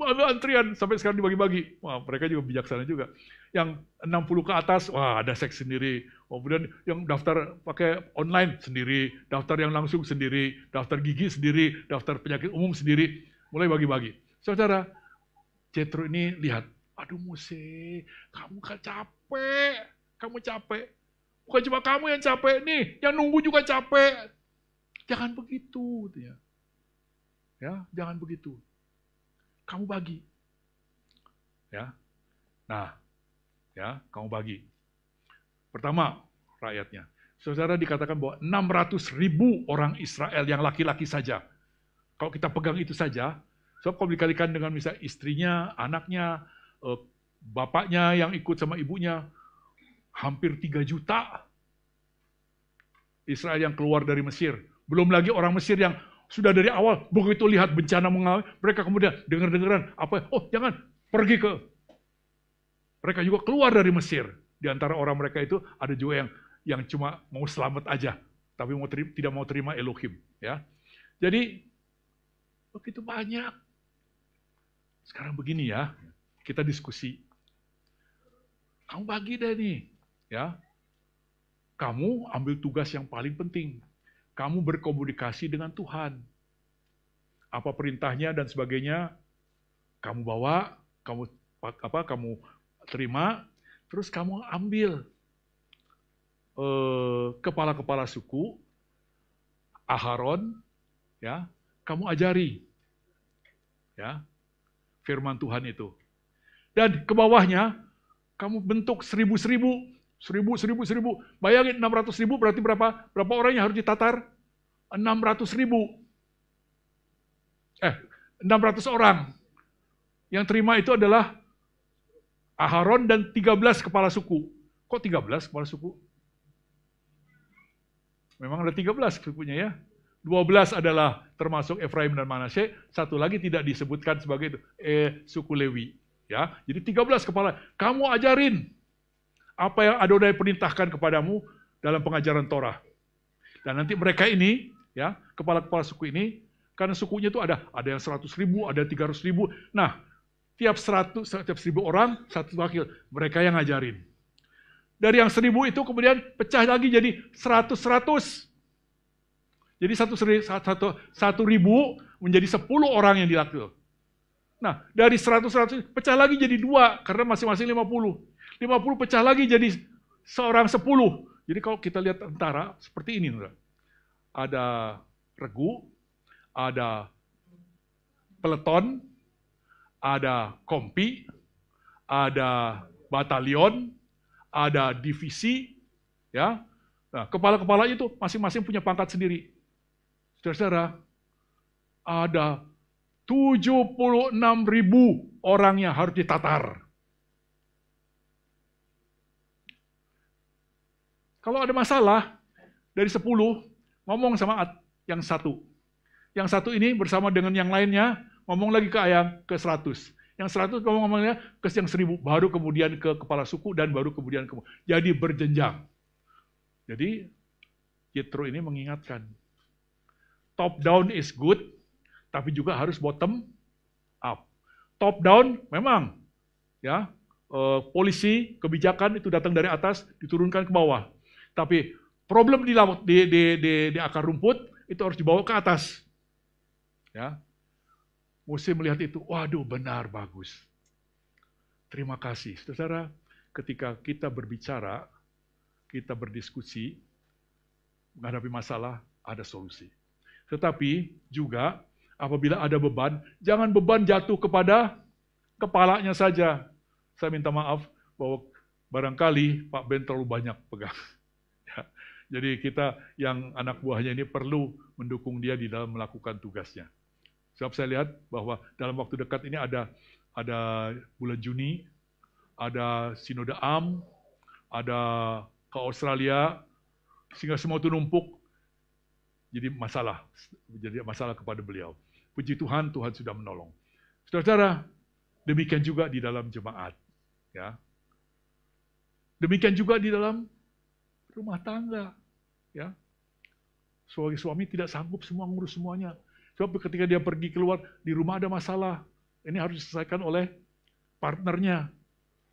ada antrian sampai sekarang dibagi-bagi. Wah, mereka juga bijaksana juga. Yang 60 ke atas, wah ada seks sendiri. Kemudian yang daftar pakai online sendiri, daftar yang langsung sendiri, daftar gigi sendiri, daftar penyakit umum sendiri, mulai bagi-bagi. Saudara, Jethro ini lihat, aduh Mose, kamu kan capek, kamu capek. Bukan cuma kamu yang capek nih, yang nunggu juga capek. Jangan begitu, ya, jangan begitu. Kamu bagi, ya. Nah, ya, kamu bagi. Pertama, rakyatnya. Saudara dikatakan bahwa 600.000 orang Israel yang laki-laki saja. Kalau kita pegang itu saja, so kalau dikalikan dengan misalnya istrinya, anaknya, bapaknya yang ikut sama ibunya, hampir 3 juta Israel yang keluar dari Mesir. Belum lagi orang Mesir yang sudah dari awal begitu lihat bencana mengalami, mereka kemudian dengar-dengaran oh jangan pergi ke. Mereka juga keluar dari Mesir. Di antara orang mereka itu ada juga yang cuma mau selamat aja, tapi tidak mau terima Elohim, ya. Jadi begitu banyak. Sekarang begini ya, kita diskusi. Kamu bagi deh nih, ya. Kamu ambil tugas yang paling penting. Kamu berkomunikasi dengan Tuhan. Apa perintahnya dan sebagainya, kamu bawa, kamu terima, terus kamu ambil kepala-kepala suku, Aharon, ya, kamu ajari, ya, firman Tuhan itu. Dan ke bawahnya, kamu bentuk 1000. Bayangin 600.000 berarti berapa? Berapa orang yang harus ditatar? 600.000. 600 orang. Yang terima itu adalah Aharon dan 13 kepala suku. Kok 13 kepala suku? Memang ada 13 sukunya ya. 12 adalah termasuk Efraim dan Manasye, satu lagi tidak disebutkan sebagai itu, suku Lewi. Ya, jadi 13 kepala. Kamu ajarin apa yang Adonai perintahkan kepadamu dalam pengajaran Torah. Dan nanti mereka ini, ya, kepala-kepala suku ini, karena sukunya itu ada yang 100.000, ada 300.000. Nah, tiap 1.000 orang, satu wakil. Mereka yang ngajarin. Dari yang 1.000 itu kemudian pecah lagi jadi 100. Jadi 1.000 menjadi 10 orang yang dilakukan. Nah, dari 100 pecah lagi jadi 2, karena masing-masing 50. 50 pecah lagi jadi seorang 10. Jadi kalau kita lihat tentara, seperti ini. Ada regu, ada peleton, ada kompi, ada batalion, ada divisi, ya. Nah, kepala-kepala itu masing-masing punya pangkat sendiri. Saudara-saudara, ada 76.000 orang yang harus ditatar. Kalau ada masalah, dari 10, ngomong sama yang satu. Yang satu ini bersama dengan yang lainnya, ngomong lagi ke 100. Yang 100 ngomong-ngomongnya ke yang 1.000, baru kemudian ke kepala suku, dan baru kemudian ke. Jadi berjenjang. Jadi, Jethro ini mengingatkan, top down is good, tapi juga harus bottom up. Top down memang, ya, polisi, kebijakan itu datang dari atas, diturunkan ke bawah. Tapi problem di akar rumput itu harus dibawa ke atas. Ya. Mose melihat itu, waduh benar, bagus. Terima kasih. Saudara, ketika kita berbicara, kita berdiskusi, menghadapi masalah, ada solusi. Tetapi juga apabila ada beban, jangan beban jatuh kepada kepalanya saja. Saya minta maaf bahwa barangkali Pak Ben terlalu banyak pegang. Ya. Jadi kita yang anak buahnya ini perlu mendukung dia di dalam melakukan tugasnya. Sebab saya lihat bahwa dalam waktu dekat ini ada bulan Juni, ada Sinode Am, ada ke Australia, sehingga semua itu numpuk jadi masalah kepada beliau. Puji Tuhan, Tuhan sudah menolong. Saudara-saudara, demikian juga di dalam jemaat, ya. Demikian juga di dalam rumah tangga, ya. Suami tidak sanggup semua ngurus semuanya. Sebab ketika dia pergi keluar, di rumah ada masalah. Ini harus diselesaikan oleh partnernya,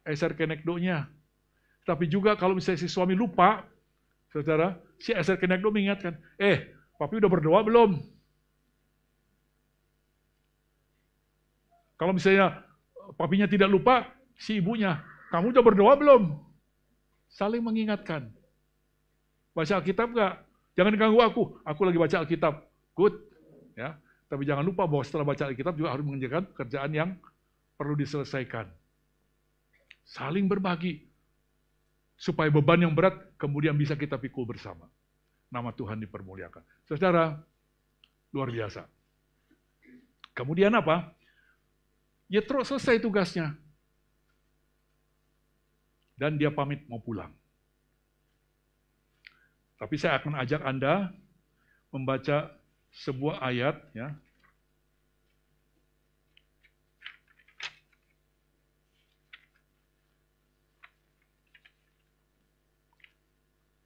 eser kenekdonya. Tapi juga kalau misalnya si suami lupa, saudara, si eser kenekdo mengingatkan, papi udah berdoa belum? Kalau misalnya papinya tidak lupa, si ibunya, kamu udah berdoa belum? Saling mengingatkan. Baca Alkitab nggak? Jangan ganggu aku lagi baca Alkitab. Good. Ya. Tapi jangan lupa bahwa setelah baca Alkitab juga harus mengerjakan kerjaan yang perlu diselesaikan. Saling berbagi. Supaya beban yang berat kemudian bisa kita pikul bersama. Nama Tuhan dipermuliakan. Saudara, luar biasa. Kemudian apa? Yetro selesai tugasnya. Dan dia pamit mau pulang. Tapi saya akan ajak Anda membaca sebuah ayat, ya.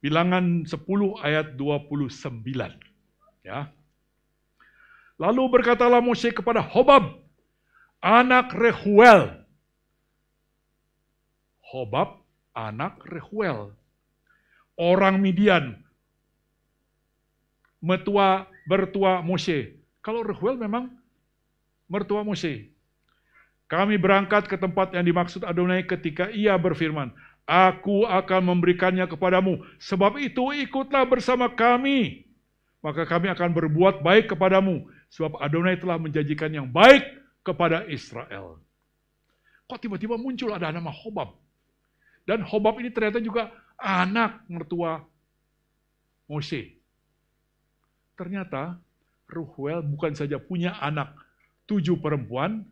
Bilangan 10 ayat 29. Ya. Lalu berkatalah Mose kepada Hobab, anak Rehuel. Hobab, anak Rehuel. Orang Midian. Bertua Mose. Kalau Rehuel memang mertua Mose. Kami berangkat ke tempat yang dimaksud Adonai ketika ia berfirman, aku akan memberikannya kepadamu, sebab itu ikutlah bersama kami. Maka kami akan berbuat baik kepadamu, sebab Adonai telah menjanjikan yang baik kepada Israel. Kok tiba-tiba muncul ada nama Hobab? Dan Hobab ini ternyata juga anak mertua Mose. Ternyata Rehuel bukan saja punya anak 7 perempuan,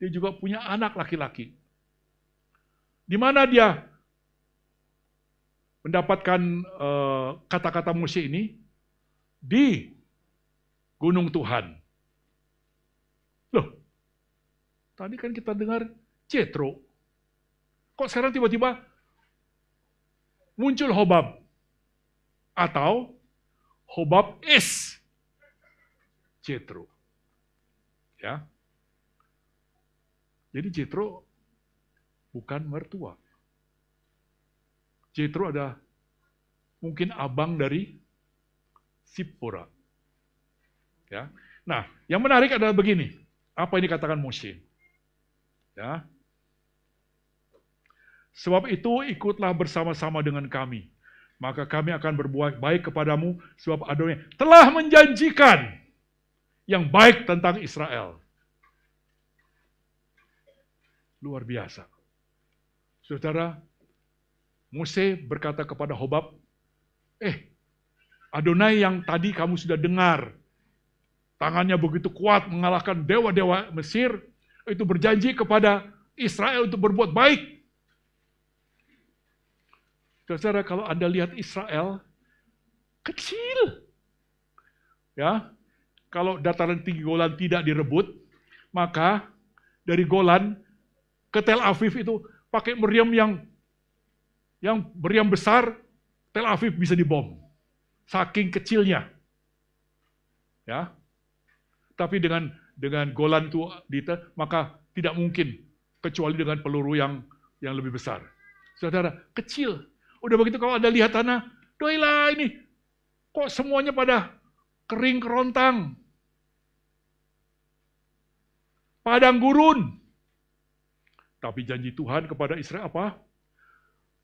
dia juga punya anak laki-laki. Di mana dia mendapatkan kata-kata Mose ini? Di Gunung Tuhan. Loh, tadi kan kita dengar Jethro. Kok sekarang tiba-tiba muncul Hobab? Atau Hobab is Jethro. Ya. Jadi Jethro bukan mertua. Jethro ada mungkin abang dari Sipora. Ya. Nah, yang menarik adalah begini. Apa yang dikatakan Mose? Ya. Sebab itu ikutlah bersama-sama dengan kami. Maka kami akan berbuat baik kepadamu, sebab Adonai telah menjanjikan yang baik tentang Israel. Luar biasa. Saudara, Mose berkata kepada Hobab, Adonai yang tadi kamu sudah dengar, tangannya begitu kuat mengalahkan dewa-dewa Mesir, itu berjanji kepada Israel untuk berbuat baik. Saudara, kalau Anda lihat Israel, kecil. Ya, kalau dataran tinggi Golan tidak direbut, maka dari Golan ke Tel Aviv itu pakai meriam yang meriam besar, Tel Aviv bisa dibom. Saking kecilnya. Ya. Tapi dengan Golan itu maka tidak mungkin kecuali dengan peluru yang lebih besar. Saudara, kecil. Udah begitu kalau Anda lihat tanah, doilah ini, kok semuanya pada kering kerontang. Padang gurun. Tapi janji Tuhan kepada Israel apa?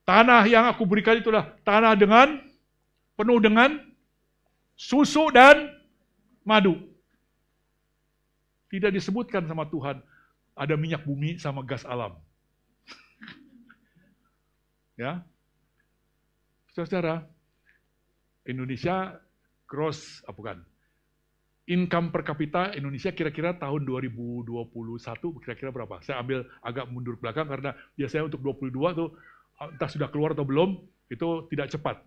Tanah yang aku berikan itulah tanah penuh dengan susu dan madu. Tidak disebutkan sama Tuhan ada minyak bumi sama gas alam. Ya, saudara, Indonesia income per kapita Indonesia kira-kira tahun 2021 kira-kira berapa? Saya ambil agak mundur belakang karena biasanya untuk 22 tuh entah sudah keluar atau belum, itu tidak cepat.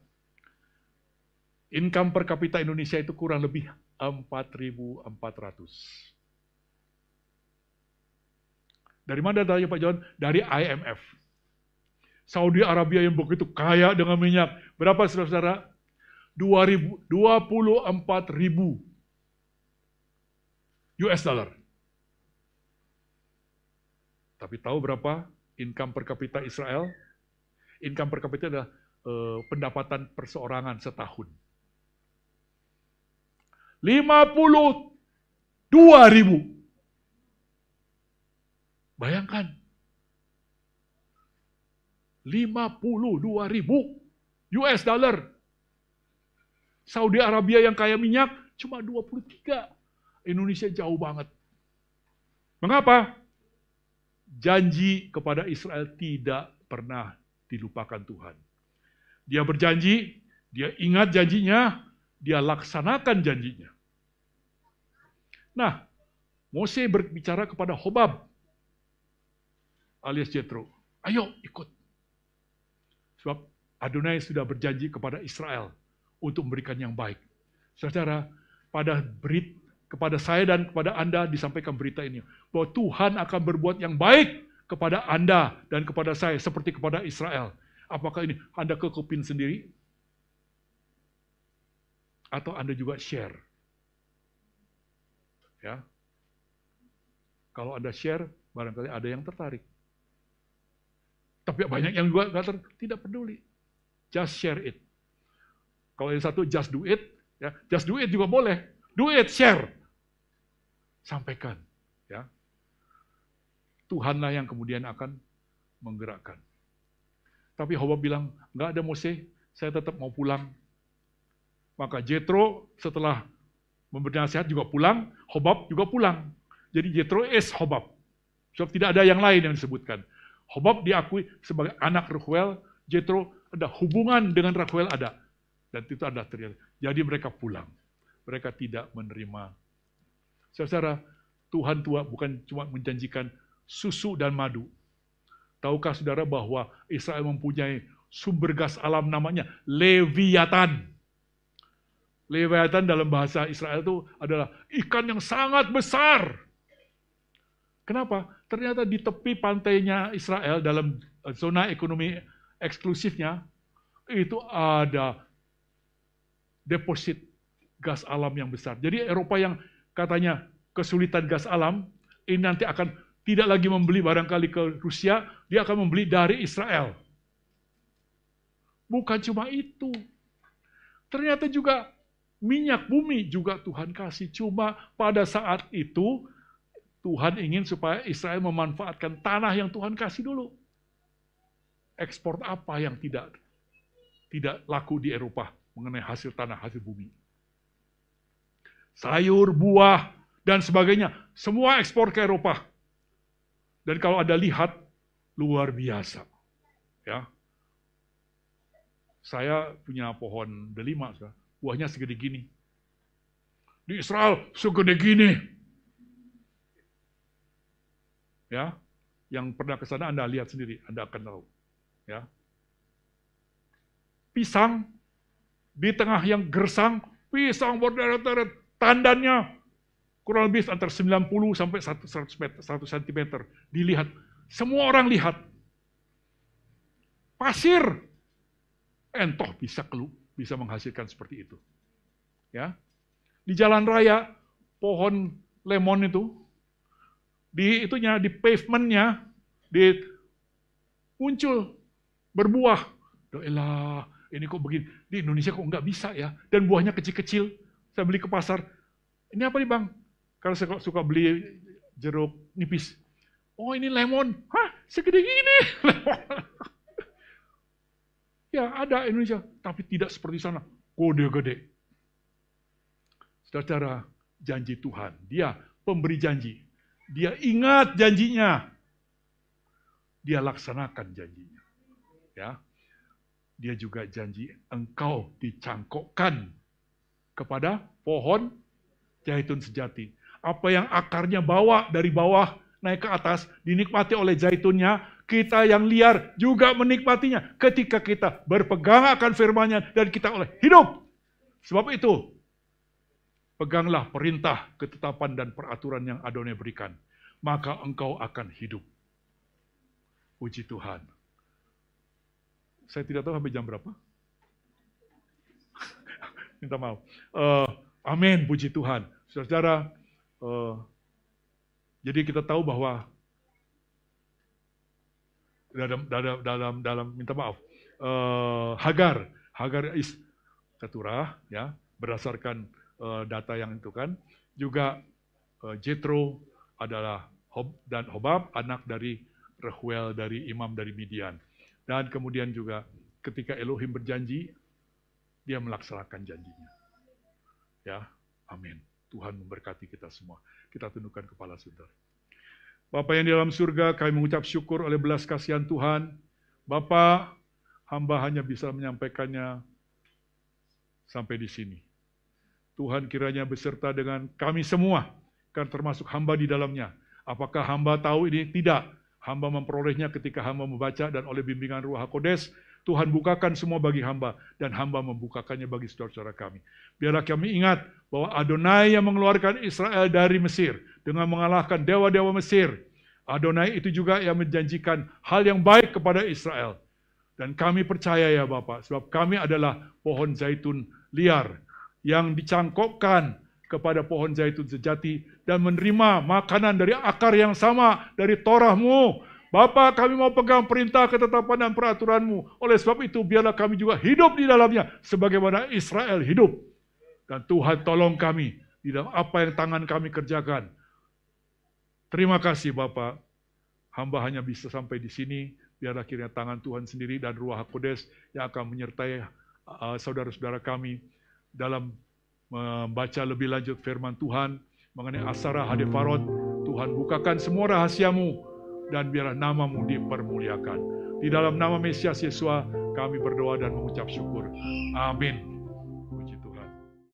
Income per kapita Indonesia itu kurang lebih 4.400. Dari mana datanya Pak John? Dari IMF. Saudi Arabia yang begitu kaya dengan minyak. Berapa saudara-saudara? 24.000 US dollar. Tapi tahu berapa income per kapita Israel? Income per kapita adalah pendapatan perseorangan setahun. 52.000. Bayangkan. 52.000 US dollar. Saudi Arabia yang kaya minyak cuma 23. Indonesia jauh banget. Mengapa? Janji kepada Israel tidak pernah dilupakan Tuhan. Dia berjanji, dia ingat janjinya, dia laksanakan janjinya. Nah, Mose berbicara kepada Hobab alias Jethro, ayo ikut. Sebab Adonai sudah berjanji kepada Israel untuk memberikan yang baik. Saudara, kepada saya dan kepada Anda disampaikan berita ini, bahwa Tuhan akan berbuat yang baik kepada Anda dan kepada saya, seperti kepada Israel. Apakah ini Anda kekupin sendiri? Atau Anda juga share? Ya. Kalau Anda share, barangkali ada yang tertarik. Tapi banyak yang juga tidak peduli. Just share it. Kalau yang satu, just do it. Ya, just do it juga boleh. Do it, share. Sampaikan. Ya. Tuhanlah yang kemudian akan menggerakkan. Tapi Hobab bilang, enggak ada Mose, saya tetap mau pulang. Maka Jethro setelah memberi nasihat juga pulang, Hobab juga pulang. Jadi Jethro Hobab. Sebab tidak ada yang lain yang disebutkan. Hobab diakui sebagai anak Reuel, Jethro ada hubungan dengan Reuel ada. Dan itu ada terjadi. Jadi mereka pulang. Mereka tidak menerima. Saudara, Tuhan tua bukan cuma menjanjikan susu dan madu. Tahukah saudara bahwa Israel mempunyai sumber gas alam namanya Leviathan. Leviathan dalam bahasa Israel itu adalah ikan yang sangat besar. Kenapa? Ternyata di tepi pantainya Israel dalam zona ekonomi eksklusifnya itu ada deposit gas alam yang besar. Jadi Eropa yang katanya kesulitan gas alam, ini nanti akan tidak lagi membeli barangkali ke Rusia, dia akan membeli dari Israel. Bukan cuma itu. Ternyata juga minyak bumi juga Tuhan kasih. Cuma pada saat itu, Tuhan ingin supaya Israel memanfaatkan tanah yang Tuhan kasih dulu. Ekspor apa yang tidak laku di Eropa mengenai hasil tanah, hasil bumi. Sayur, buah, dan sebagainya. Semua ekspor ke Eropa. Dan kalau Anda lihat, luar biasa. Ya. Saya punya pohon delima, buahnya segede gini. Di Israel, segede gini. Ya, yang pernah ke sana Anda lihat sendiri, Anda akan tahu. Ya. Pisang di tengah yang gersang, pisang berderet-deret, tandannya kurang lebih antara 90 sampai 100 cm. Dilihat, semua orang lihat. Pasir, entoh bisa menghasilkan seperti itu. Ya. Di jalan raya, pohon lemon itu, di pavementnya, muncul, berbuah. Elah, ini kok begini, di Indonesia kok nggak bisa ya, dan buahnya kecil-kecil, saya beli ke pasar, ini apa nih bang? Kalau saya suka beli jeruk nipis, oh ini lemon, hah segede gini, Ya, ada Indonesia, tapi tidak seperti sana. Kode gede. Saudara, janji Tuhan. Dia pemberi janji. Dia ingat janjinya. Dia laksanakan janjinya. Ya. Dia juga janji engkau dicangkokkan kepada pohon zaitun sejati. Apa yang akarnya bawa dari bawah naik ke atas, dinikmati oleh zaitunnya, kita yang liar juga menikmatinya ketika kita berpegang akan firman-Nya dan kita oleh hidup. Sebab itu, peganglah perintah, ketetapan, dan peraturan yang Adonai berikan. Maka engkau akan hidup. Puji Tuhan. Saya tidak tahu sampai jam berapa. Minta maaf. Amin, puji Tuhan. Saudara, jadi kita tahu bahwa dalam minta maaf, Hagar is keturah, ya, berdasarkan data yang itu kan. Juga Jethro adalah Hobab, anak dari Rehuel, dari imam dari Midian. Dan kemudian juga ketika Elohim berjanji, dia melaksanakan janjinya. Ya, amin. Tuhan memberkati kita semua. Kita tundukkan kepala saudara. Bapa yang di dalam surga, kami mengucap syukur oleh belas kasihan Tuhan. Bapa, hamba hanya bisa menyampaikannya sampai di sini. Tuhan kiranya beserta dengan kami semua, kan termasuk hamba di dalamnya. Apakah hamba tahu ini? Tidak. Hamba memperolehnya ketika hamba membaca dan oleh bimbingan Ruach HaKodes, Tuhan bukakan semua bagi hamba, dan hamba membukakannya bagi saudara-saudara kami. Biarlah kami ingat bahwa Adonai yang mengeluarkan Israel dari Mesir, dengan mengalahkan dewa-dewa Mesir. Adonai itu juga yang menjanjikan hal yang baik kepada Israel. Dan kami percaya ya Bapak, sebab kami adalah pohon zaitun liar, yang dicangkokkan kepada pohon zaitun sejati, dan menerima makanan dari akar yang sama, dari Torah-Mu. Bapa, kami mau pegang perintah, ketetapan, dan peraturan-Mu. Oleh sebab itu, biarlah kami juga hidup di dalamnya, sebagaimana Israel hidup. Dan Tuhan tolong kami, di dalam apa yang tangan kami kerjakan. Terima kasih Bapak. Hamba hanya bisa sampai di sini, biarlah kiranya tangan Tuhan sendiri dan Ruach HaKodes yang akan menyertai saudara-saudara kami dalam membaca lebih lanjut firman Tuhan, mengenai Asara Hadefarot. Tuhan bukakan semua rahasia-Mu, dan biarlah nama-Mu dipermuliakan. Di dalam nama Mesias Yesua kami berdoa dan mengucap syukur. Amin.